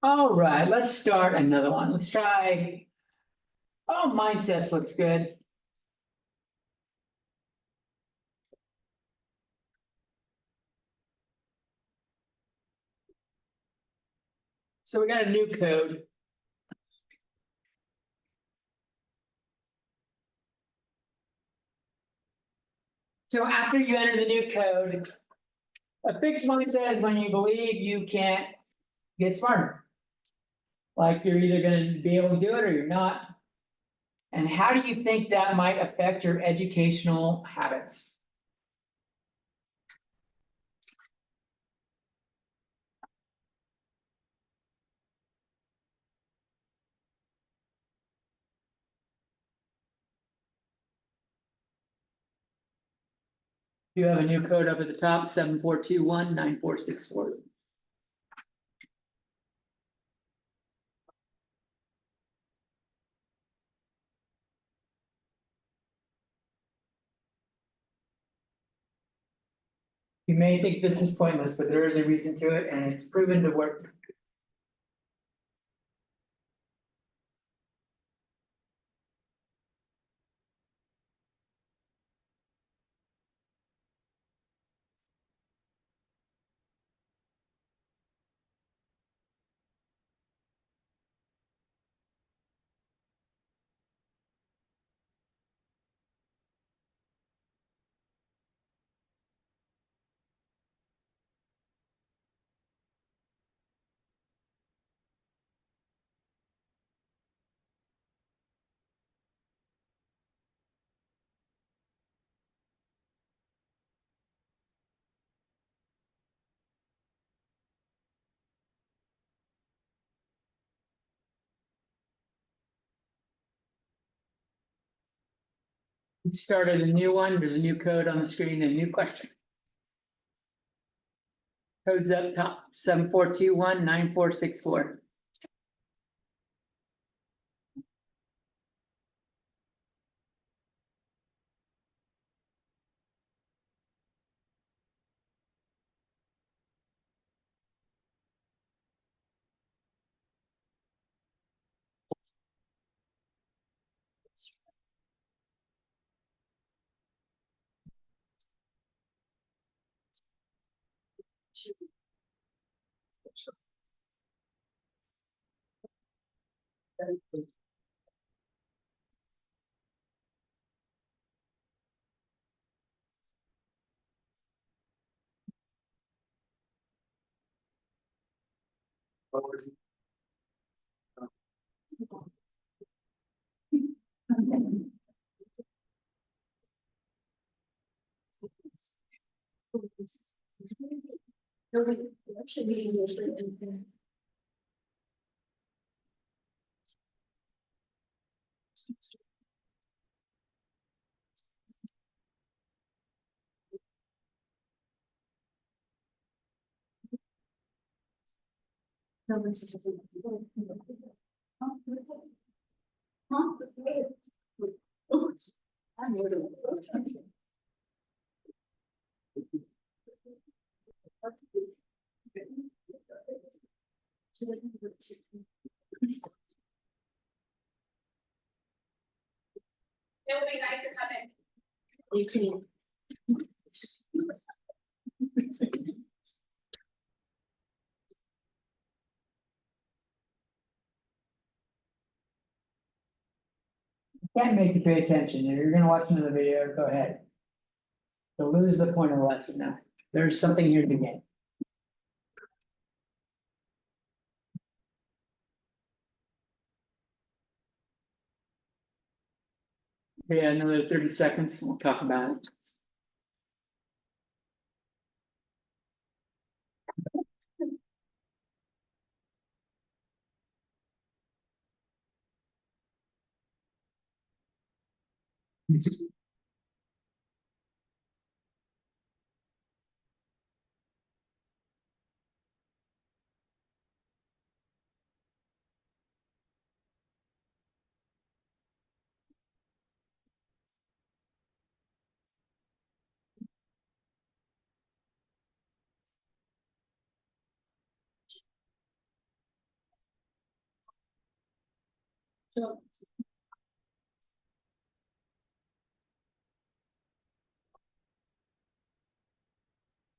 All right, let's start another one. Let's try. Oh, mindsets looks good. So we got a new code. So after you enter the new code, a fixed mindset is when you believe you can't get smarter. Like you're either gonna be able to do it or you're not. And how do you think that might affect your educational habits? You have a new code up at the top, 74219464. You may think this is pointless, but there is a reason to it and it's proven to work. started a new one, there's a new code on the screen, and a new question. Code's up top, 74219464. It would be nice to come in. You can. Can't make you pay attention, if you're gonna watch another video, go ahead. So lose the point of the lesson now, there's something here to gain. Yeah, another 30 seconds, we'll talk about it.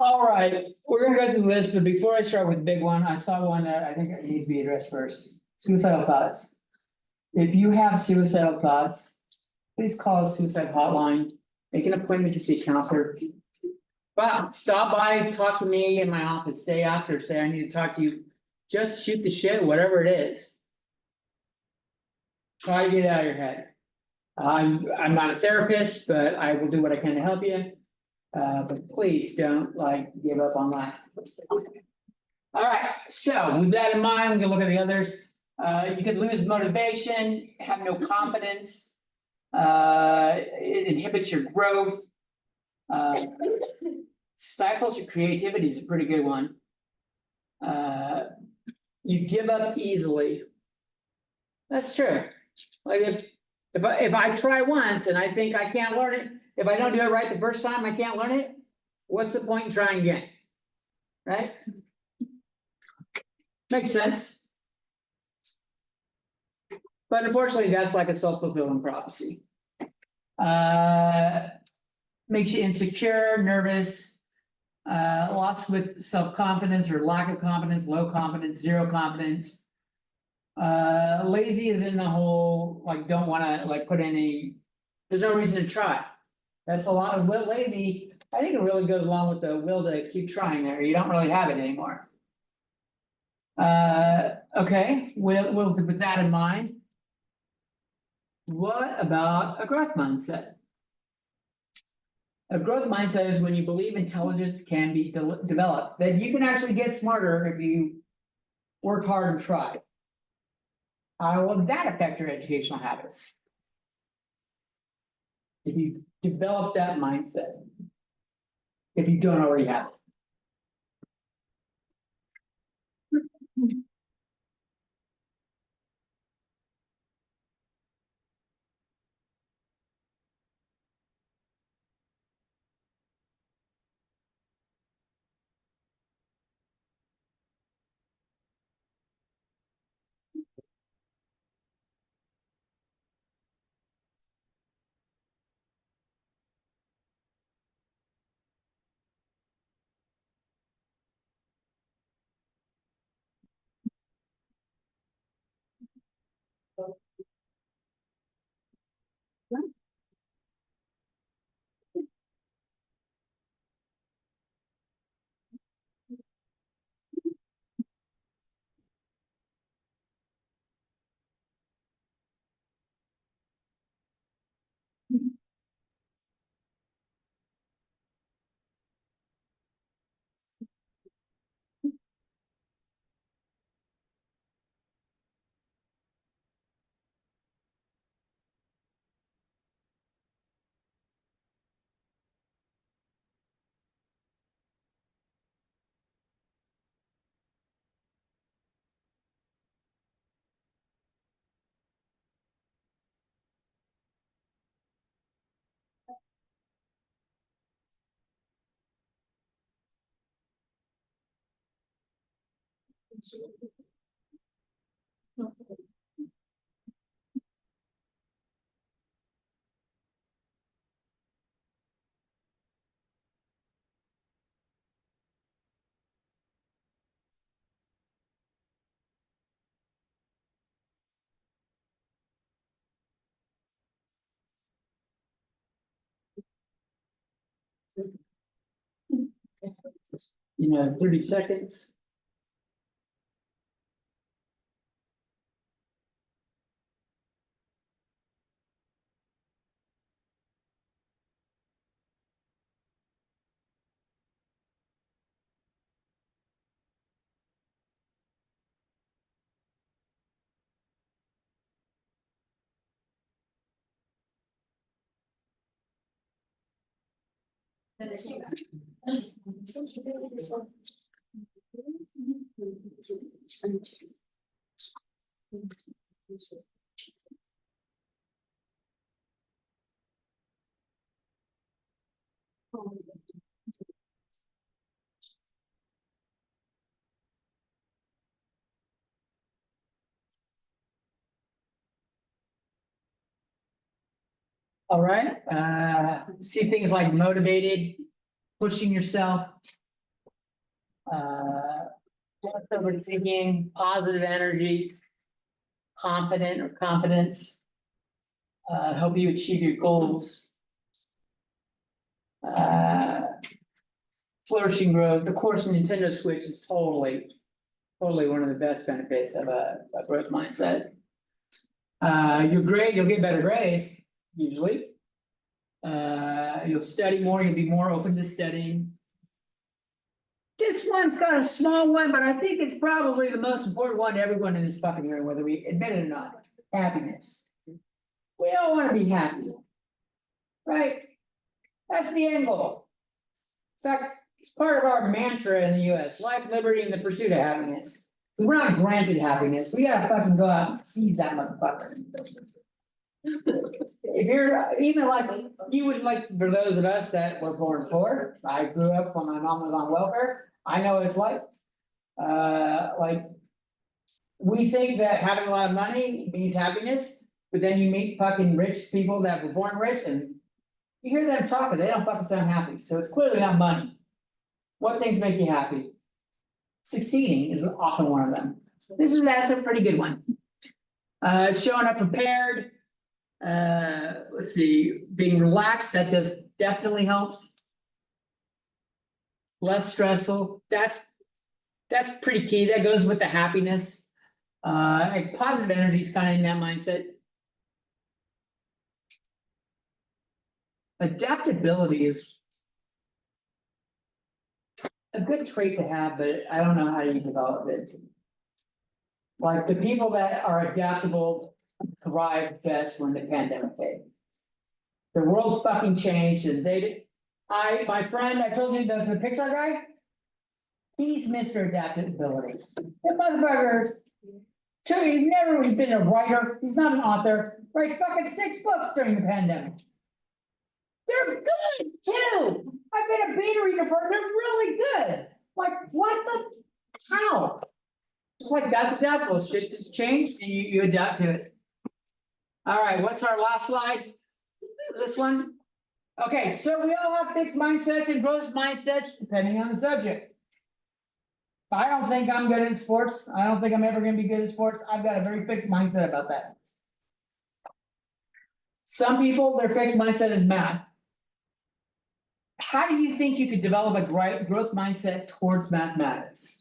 All right, we're gonna go through the list, but before I start with the big one, I saw one that I think needs to be addressed first. Suicidal thoughts. If you have suicidal thoughts, please call a suicide hotline, make an appointment to see a counselor. But stop by, talk to me in my office, stay after, say I need to talk to you, just shoot the shit, whatever it is. Try to get it out of your head. I'm not a therapist, but I will do what I can to help you. But please don't give up on life. All right, so with that in mind, we can look at the others. You could lose motivation, have no confidence. It inhibits your growth. Stifles your creativity is a pretty good one. You give up easily. That's true. Like if I try once and I think I can't learn it, if I don't do it right the first time, I can't learn it. What's the point in trying again? Right? Makes sense. But unfortunately, that's like a self-fulfilling prophecy. Makes you insecure, nervous, lots with self-confidence or lack of confidence, low confidence, zero confidence. Lazy is in the whole, don't wanna put any, there's no reason to try. That's a lot of lazy. I think it really goes along with the will to keep trying there. You don't really have it anymore. Okay, with that in mind. What about a growth mindset? A growth mindset is when you believe intelligence can be developed, that you can actually get smarter if you work hard and try. How will that affect your educational habits? If you develop that mindset. If you don't already have it. You know, 30 seconds. All right, see things like motivated, pushing yourself. Less overthinking, positive energy. Confident or confidence. Help you achieve your goals. Flourishing growth, of course, Nintendo Switch is totally one of the best benefits of a growth mindset. You're great, you'll get better grades, usually. You'll study more, you'll be more open to studying. This one's got a small one, but I think it's probably the most important one to everyone in this fucking room, whether we admit it or not. Happiness. We all want to be happy. Right? That's the end goal. In fact, it's part of our mantra in the US, life, liberty, and the pursuit of happiness. We're not granted happiness. We gotta fucking go out and seize that motherfucker. If you're even like, you would like, for those of us that were born poor, I grew up when my mom was on welfare, I know what it's like. Like, we think that having a lot of money means happiness, but then you meet fucking rich people that were born rich and you hear them talking, they don't fucking sound happy, so it's clearly not money. What things make you happy? Succeeding is often one of them. That's a pretty good one. Showing up prepared. Let's see, being relaxed, that definitely helps. Less stressful, that's pretty key, that goes with the happiness. Like positive energy is kind of in that mindset. Adaptability is a good trait to have, but I don't know how you develop it. Like the people that are adaptable thrive best when the pandemic hit. The world fucking changed and my friend, I told you the Pixar guy. He's Mr. Adaptability. That motherfucker. He's never really been a writer, he's not an author, writes fucking 6 books during the pandemic. They're good too. I've been a beta reader for, they're really good. Like, what the, how? Just like that's adaptable, shit just changed and you adapt to it. All right, what's our last slide? This one? Okay, so we all have fixed mindsets and growth mindsets depending on the subject. I don't think I'm good at sports. I don't think I'm ever gonna be good at sports. I've got a very fixed mindset about that. Some people, their fixed mindset is math. How do you think you could develop a growth mindset towards mathematics?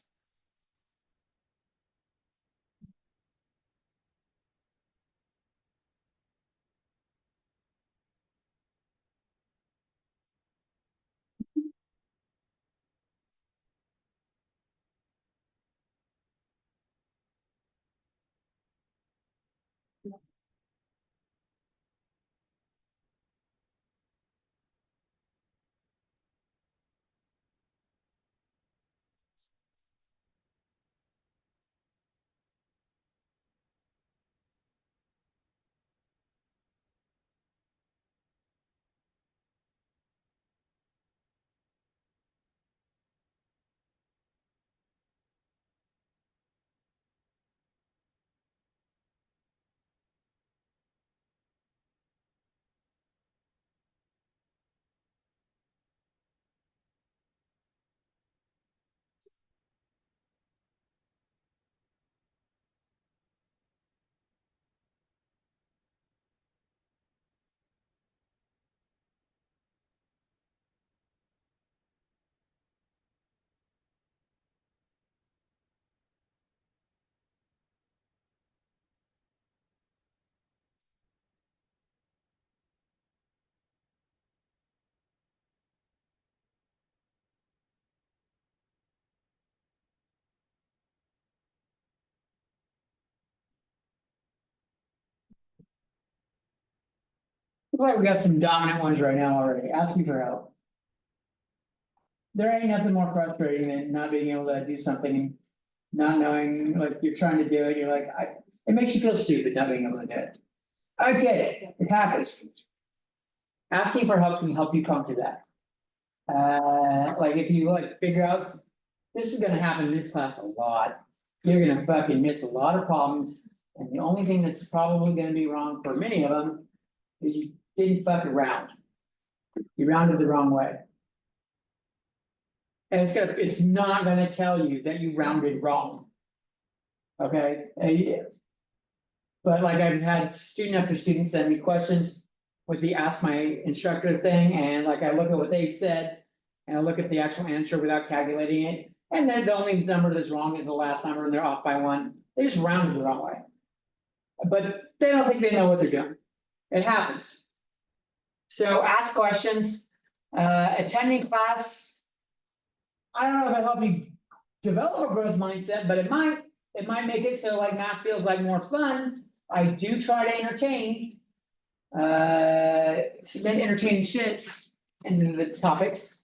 Looks like we got some dominant ones right now already. Ask me for help. There ain't nothing more frustrating than not being able to do something, not knowing, like, you're trying to do it, you're like, it makes you feel stupid not being able to do it. I get it, it happens. Asking for help can help you come to that. Like, if you like figure out, this is gonna happen in this class a lot. You're gonna fucking miss a lot of problems, and the only thing that's probably gonna be wrong for many of them is you didn't fuck around. You rounded the wrong way. And it's not gonna tell you that you rounded wrong. Okay, but like I've had student after student send me questions with the ask my instructor thing, and like I look at what they said. And I look at the actual answer without calculating it, and then the only number that's wrong is the last number and they're off by 1. They just rounded the wrong way. But they don't think they know what they're doing. It happens. So ask questions, attending class. I don't know if it'll help you develop a growth mindset, but it might make it so like math feels like more fun. I do try to entertain. Submit entertaining shit into the topics.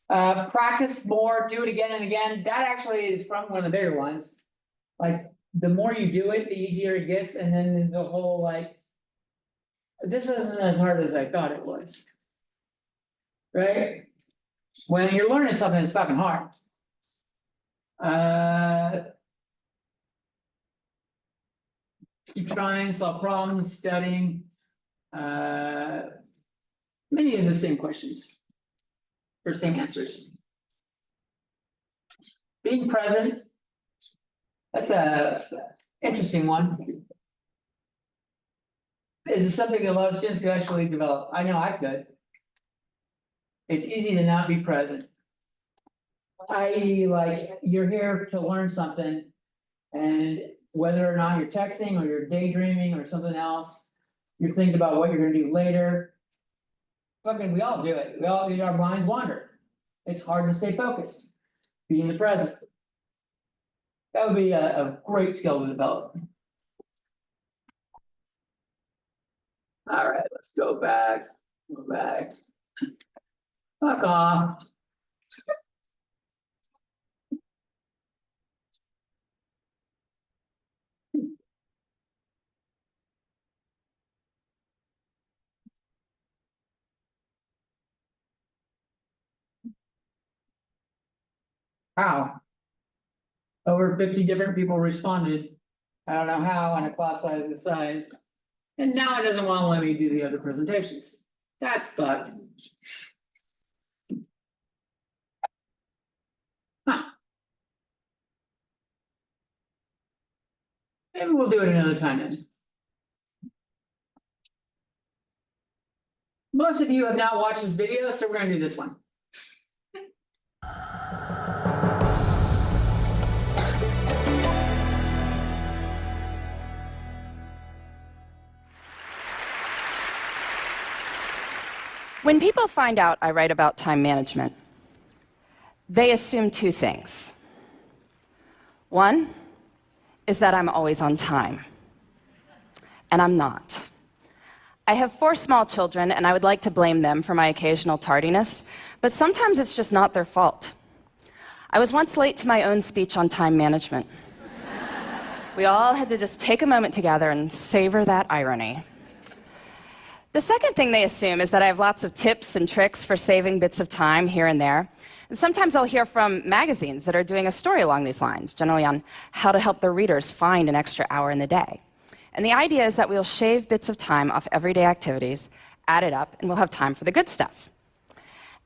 Practice more, do it again and again. That actually is from one of the bigger ones. Like, the more you do it, the easier it gets, and then the whole like. This isn't as hard as I thought it was. Right? When you're learning something, it's fucking hard. Keep trying, solve problems, studying. Many of the same questions. For same answers. Being present. That's a interesting one. Is it something that a lot of students could actually develop? I know I could. It's easy to not be present. Like, you're here to learn something. And whether or not you're texting or you're daydreaming or something else, you're thinking about what you're gonna do later. Fucking, we all do it. Our minds wander. It's hard to stay focused. Be in the present. That would be a great skill to develop. All right, let's go back. Right. Fuck off. Wow. Over 50 different people responded. I don't know how on a class size this size. And now it doesn't want to let me do the other presentations. That's fucked. Huh. Maybe we'll do it another time then. Most of you have not watched this video, so we're gonna do this one. When people find out I write about time management, they assume two things. One is that I'm always on time, and I'm not. I have 4 small children, and I would like to blame them for my occasional tardiness, but sometimes it's just not their fault. I was once late to my own speech on time management. We all had to just take a moment together and savor that irony. The second thing they assume is that I have lots of tips and tricks for saving bits of time here and there. And sometimes I'll hear from magazines that are doing a story along these lines, generally on how to help their readers find an extra hour in the day. And the idea is that we'll shave bits of time off everyday activities, add it up, and we'll have time for the good stuff.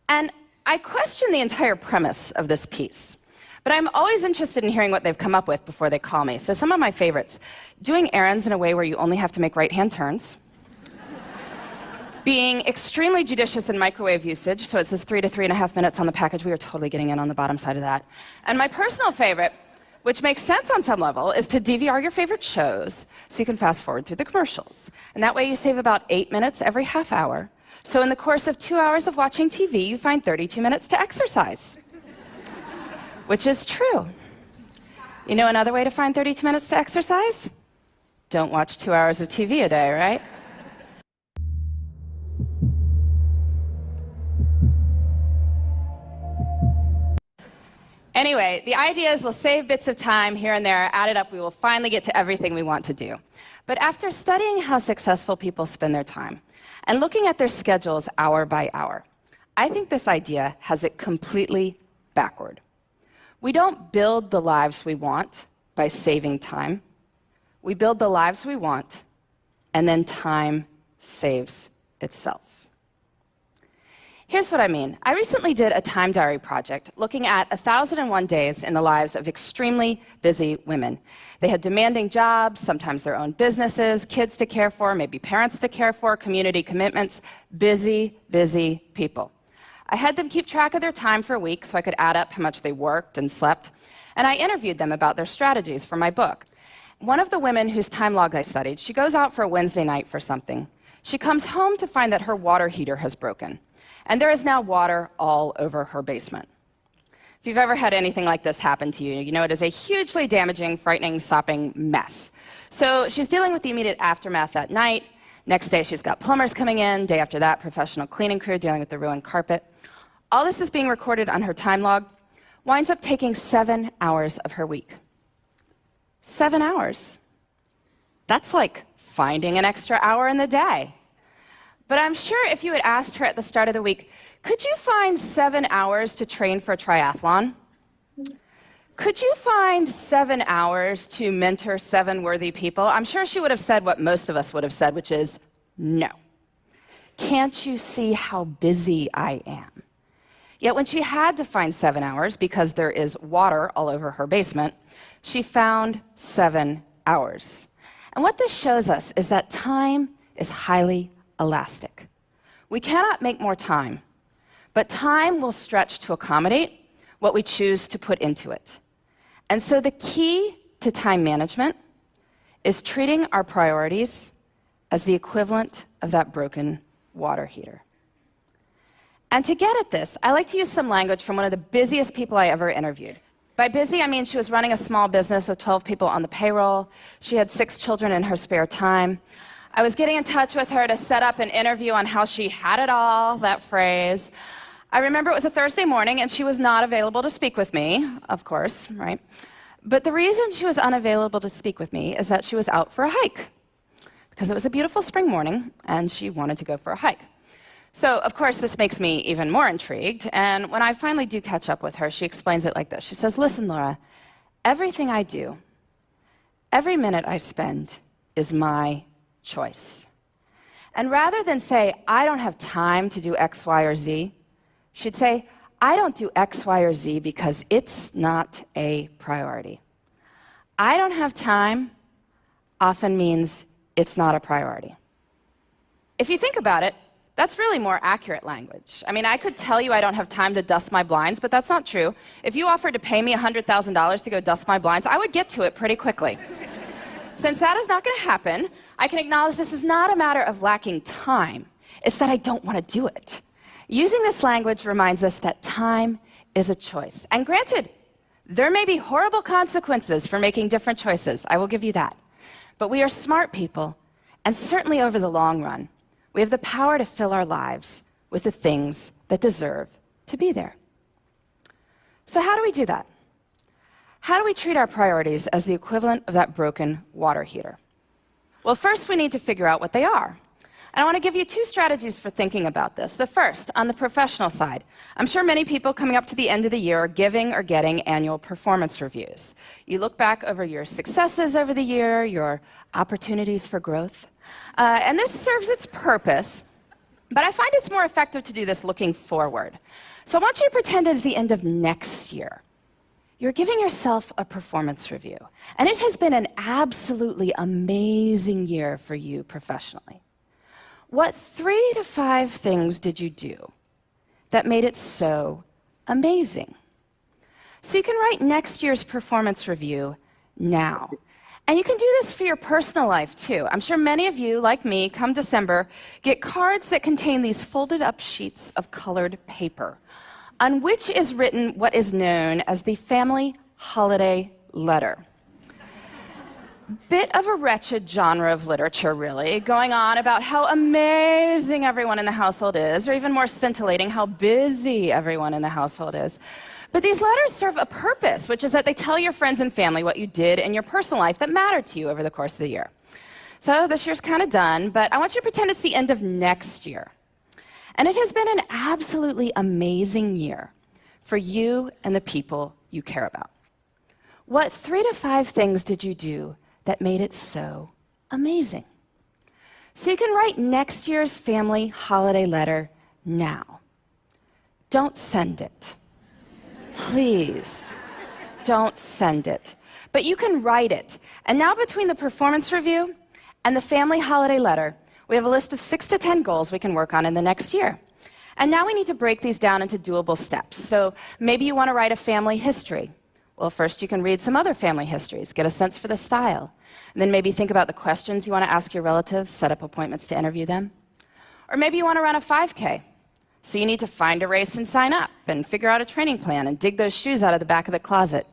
And I question the entire premise of this piece, but I'm always interested in hearing what they've come up with before they call me. So some of my favorites: doing errands in a way where you only have to make right-hand turns, being extremely judicious in microwave usage, so it says 3 to 3.5 minutes on the package. We are totally getting in on the bottom side of that. And my personal favorite, which makes sense on some level, is to DVR your favorite shows so you can fast forward through the commercials. And that way you save about 8 minutes every half hour. So in the course of 2 hours of watching TV, you find 32 minutes to exercise. Which is true. You know another way to find 32 minutes to exercise? Don't watch 2 hours of TV a day, right? Anyway, the idea is we'll save bits of time here and there, add it up, we will finally get to everything we want to do. But after studying how successful people spend their time and looking at their schedules hour by hour, I think this idea has it completely backward. We don't build the lives we want by saving time. We build the lives we want, and then time saves itself. Here's what I mean. I recently did a time diary project looking at 1,001 days in the lives of extremely busy women. They had demanding jobs, sometimes their own businesses, kids to care for, maybe parents to care for, community commitments. Busy, busy people. I had them keep track of their time for a week so I could add up how much they worked and slept, and I interviewed them about their strategies for my book. One of the women whose time log I studied, she goes out for a Wednesday night for something. She comes home to find that her water heater has broken, and there is now water all over her basement. If you've ever had anything like this happen to you, you know it is a hugely damaging, frightening, sopping mess. So she's dealing with the immediate aftermath that night. Next day, she's got plumbers coming in. Day after that, professional cleaning crew dealing with the ruined carpet. All this is being recorded on her time log. Winds up taking 7 hours of her week. 7 hours. That's like finding an extra hour in the day. But I'm sure if you had asked her at the start of the week, could you find 7 hours to train for a triathlon? Could you find 7 hours to mentor 7 worthy people? I'm sure she would have said what most of us would have said, which is no. Can't you see how busy I am? Yet when she had to find 7 hours because there is water all over her basement, she found 7 hours. And what this shows us is that time is highly elastic. We cannot make more time, but time will stretch to accommodate what we choose to put into it. And so the key to time management is treating our priorities as the equivalent of that broken water heater. And to get at this, I like to use some language from one of the busiest people I ever interviewed. By busy, I mean she was running a small business with 12 people on the payroll. She had 6 children in her spare time. I was getting in touch with her to set up an interview on how she had it all, that phrase. I remember it was a Thursday morning and she was not available to speak with me, of course, right? But the reason she was unavailable to speak with me is that she was out for a hike, because it was a beautiful spring morning and she wanted to go for a hike. So, of course, this makes me even more intrigued, and when I finally do catch up with her, she explains it like this. She says, "Listen, Laura, everything I do, every minute I spend is my choice. And rather than say, I don't have time to do X, Y, or Z, she'd say, I don't do X, Y, or Z because it's not a priority. I don't have time often means it's not a priority." If you think about it, that's really more accurate language. I mean, I could tell you I don't have time to dust my blinds, but that's not true. If you offered to pay me $100,000 to go dust my blinds, I would get to it pretty quickly. Since that is not going to happen, I can acknowledge this is not a matter of lacking time. It's that I don't want to do it. Using this language reminds us that time is a choice. And granted, there may be horrible consequences for making different choices. I will give you that. But we are smart people, and certainly over the long run, we have the power to fill our lives with the things that deserve to be there. So how do we do that? How do we treat our priorities as the equivalent of that broken water heater? Well, first we need to figure out what they are. And I want to give you two strategies for thinking about this. The first, on the professional side. I'm sure many people coming up to the end of the year are giving or getting annual performance reviews. You look back over your successes over the year, your opportunities for growth. And this serves its purpose, but I find it's more effective to do this looking forward. So I want you to pretend it's the end of next year. You're giving yourself a performance review, and it has been an absolutely amazing year for you professionally. What 3 to 5 things did you do that made it so amazing? So you can write next year's performance review now. And you can do this for your personal life, too. I'm sure many of you, like me, come December, get cards that contain these folded up sheets of colored paper, on which is written what is known as the family holiday letter. Bit of a wretched genre of literature, really, going on about how amazing everyone in the household is, or even more scintillating, how busy everyone in the household is. But these letters serve a purpose, which is that they tell your friends and family what you did in your personal life that mattered to you over the course of the year. So this year's kind of done, but I want you to pretend it's the end of next year. And it has been an absolutely amazing year for you and the people you care about. What 3 to 5 things did you do that made it so amazing? So you can write next year's family holiday letter now. Don't send it. Please, don't send it. But you can write it. And now between the performance review and the family holiday letter, we have a list of 6 to 10 goals we can work on in the next year. And now we need to break these down into doable steps. So maybe you want to write a family history. Well, first you can read some other family histories, get a sense for the style. And then maybe think about the questions you want to ask your relatives, set up appointments to interview them. Or maybe you want to run a 5K. So you need to find a race and sign up and figure out a training plan and dig those shoes out of the back of the closet.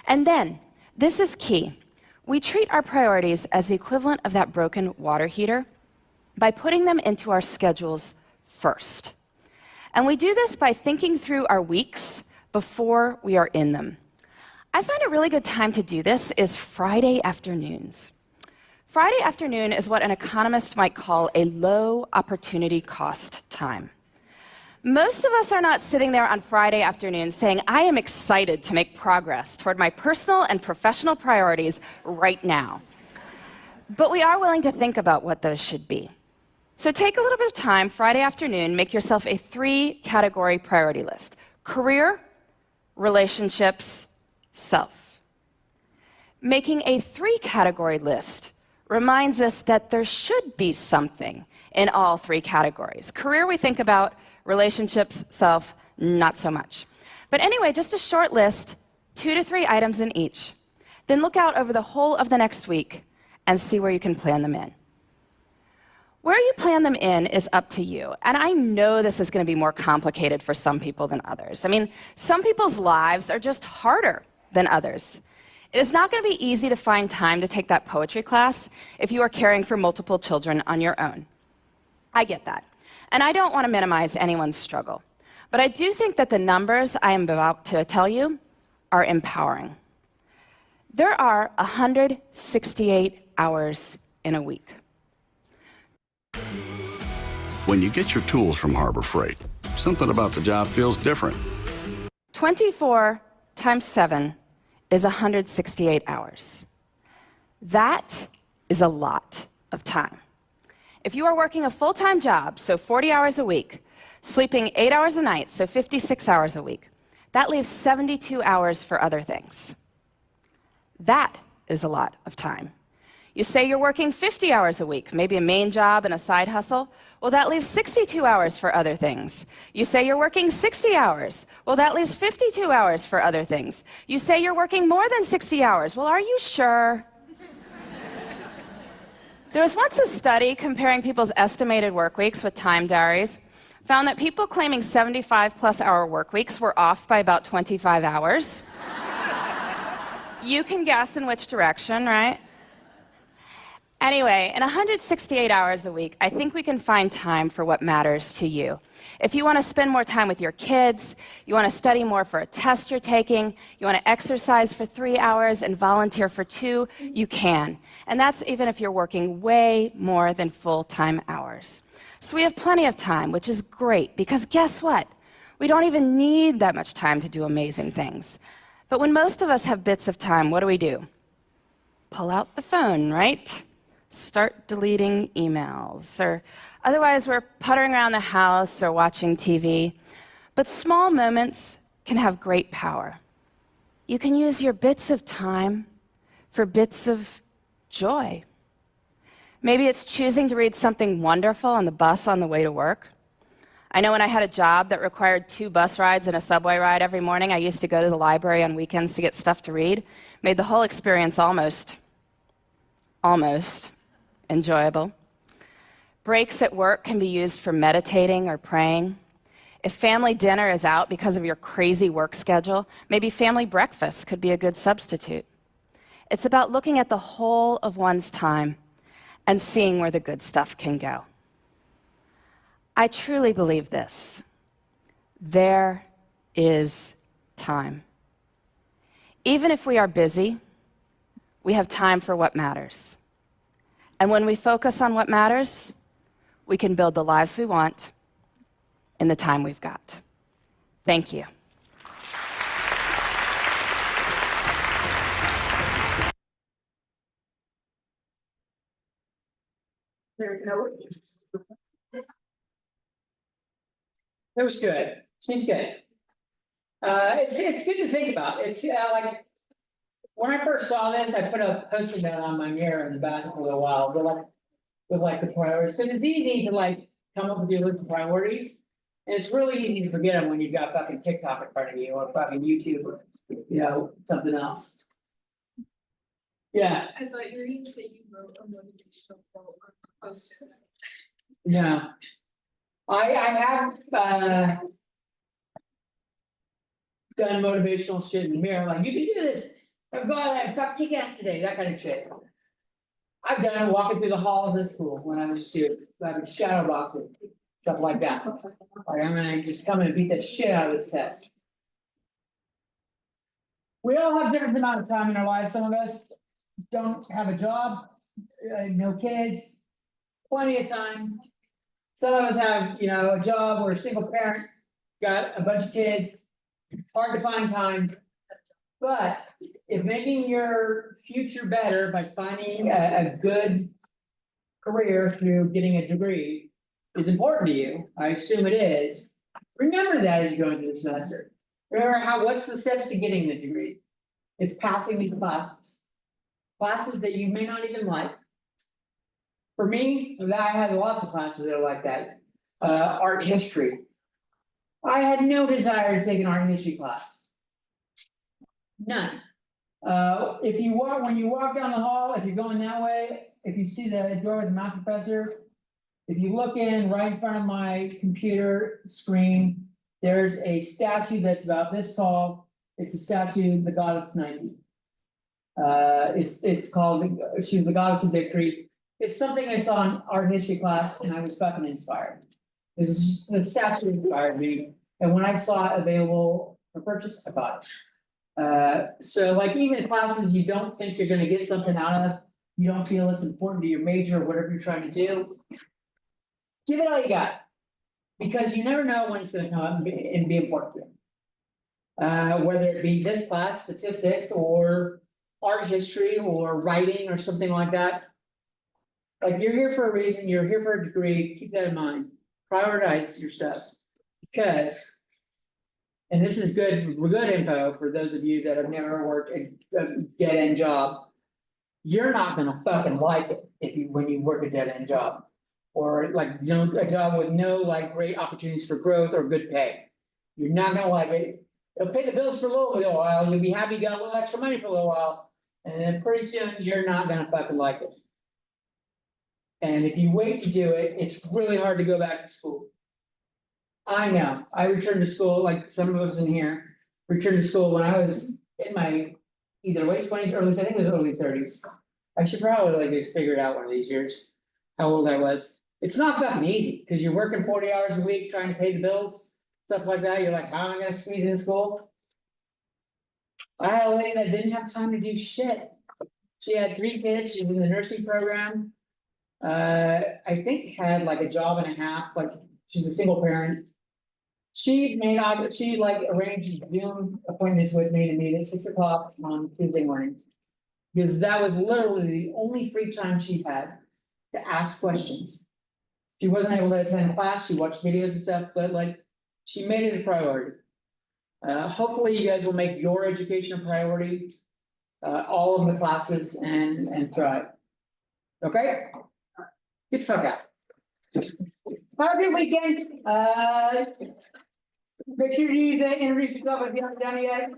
And then, this is key, we treat our priorities as the equivalent of that broken water heater by putting them into our schedules first. And we do this by thinking through our weeks before we are in them. I find a really good time to do this is Friday afternoons. Friday afternoon is what an economist might call a low opportunity cost time. Most of us are not sitting there on Friday afternoon saying, I am excited to make progress toward my personal and professional priorities right now. But we are willing to think about what those should be. So take a little bit of time Friday afternoon, make yourself a 3-category priority list: career, relationships, self. Making a 3-category list reminds us that there should be something in all 3 categories. Career we think about, relationships, self, not so much. But anyway, just a short list, 2 to 3 items in each. Then look out over the whole of the next week and see where you can plan them in. Where you plan them in is up to you. And I know this is going to be more complicated for some people than others. I mean, some people's lives are just harder than others. It is not going to be easy to find time to take that poetry class if you are caring for multiple children on your own. I get that. And I don't want to minimize anyone's struggle. But I do think that the numbers I am about to tell you are empowering. There are 168 hours in a week. When you get your tools from Harbor Freight, something about the job feels different. 24 times 7 is 168 hours. That is a lot of time. If you are working a full-time job, so 40 hours a week, sleeping 8 hours a night, so 56 hours a week, that leaves 72 hours for other things. That is a lot of time. You say you're working 50 hours a week, maybe a main job and a side hustle. Well, that leaves 62 hours for other things. You say you're working 60 hours. Well, that leaves 52 hours for other things. You say you're working more than 60 hours. Well, are you sure? There was once a study comparing people's estimated work weeks with time diaries, found that people claiming 75-plus hour work weeks were off by about 25 hours. You can guess in which direction, right? Anyway, in 168 hours a week, I think we can find time for what matters to you. If you want to spend more time with your kids, you want to study more for a test you're taking, you want to exercise for 3 hours and volunteer for 2, you can. And that's even if you're working way more than full-time hours. So we have plenty of time, which is great, because guess what? We don't even need that much time to do amazing things. But when most of us have bits of time, what do? Pull out the phone, right? Start deleting emails, or otherwise we're puttering around the house or watching TV. But small moments can have great power. You can use your bits of time for bits of joy. Maybe it's choosing to read something wonderful on the bus on the way to work. I know when I had a job that required 2 bus rides and a subway ride every morning, I used to go to the library on weekends to get stuff to read. Made the whole experience almost enjoyable. Breaks at work can be used for meditating or praying. If family dinner is out because of your crazy work schedule, maybe family breakfast could be a good substitute. It's about looking at the whole of one's time and seeing where the good stuff can go. I truly believe this. There is time. Even if we are busy, we have time for what matters. And when we focus on what matters, we can build the lives we want in the time we've got. Thank you. That was good. She's good. It's good to think about. It's like, when I first saw this, I put a Post-it note on my mirror in the bathroom for a little while, with the priorities. So it's easy to come up with your list of priorities. And it's really easy to forget them when you've got fucking TikTok in front of you, or fucking YouTube, or, something else. Yeah. I thought you were going to say you wrote a motivational quote or Post-it. Yeah. I have, done motivational shit in the mirror, like, you can do this. Go out there and fuck kick ass today, that kind of shit. I've done it walking through the halls at school when I was a student, like shadow boxing, stuff like that. Like, I'm gonna just come and beat the shit out of this test. We all have different amount of time in our lives. Some of us don't have a job, no kids, plenty of time. Some of us have, a job or a single parent, got a bunch of kids. It's hard to find time. But if making your future better by finding a good career through getting a degree is important to you, I assume it is, remember that as you go into the semester. Remember what's the steps to getting the degree? It's passing these classes. Classes that you may not even like. For me, I had lots of classes that are like that. Art history. I had no desire to take an art history class. None. When you walk down the hall, if you're going that way, if you see the door with the math professor, if you look in right in front of my computer screen, there's a statue that's about this tall. It's a statue of the goddess Nike. It's called, she's the goddess of victory. It's something I saw in art history class and I was fucking inspired. The statue inspired me, and when I saw it available for purchase, I bought it. So like even in classes you don't think you're gonna get something out of, you don't feel it's important to your major or whatever you're trying to do. Give it all you got. Because you never know when it's gonna come up and be important to you. Whether it be this class, statistics, or art history, or writing, or something like that. Like, you're here for a reason, you're here for a degree, keep that in mind, prioritize your stuff, because. And this is good info for those of you that have never worked a dead-end job. You're not gonna fucking like it when you work a dead-end job. Or like, you know, a job with no like great opportunities for growth or good pay. You're not gonna like it. It'll pay the bills for a little while, you'll be happy you got a little extra money for a little while, and then pretty soon you're not gonna fucking like it. And if you wait to do it, it's really hard to go back to school. I know, I returned to school, like some of us in here, returned to school when I was in my either late twenties, I think it was early thirties. I should probably like just figure it out one of these years, how old I was. It's not fucking easy, cause you're working 40 hours a week trying to pay the bills, stuff like that, you're like, how am I gonna squeeze in school? I had a lady that didn't have time to do shit. She had 3 kids, she was in the nursing program. I think had like a job and a half, like she's a single parent. She like arranged Zoom appointments with me to meet at 6 o'clock on Tuesday mornings. Because that was literally the only free time she had to ask questions. She wasn't able to attend class, she watched videos and stuff, but like, she made it a priority. Hopefully you guys will make your education a priority. All of the classes and thrive. Okay? Get the fuck out. Have a good weekend. Make sure you use the interview stuff if you haven't done it yet.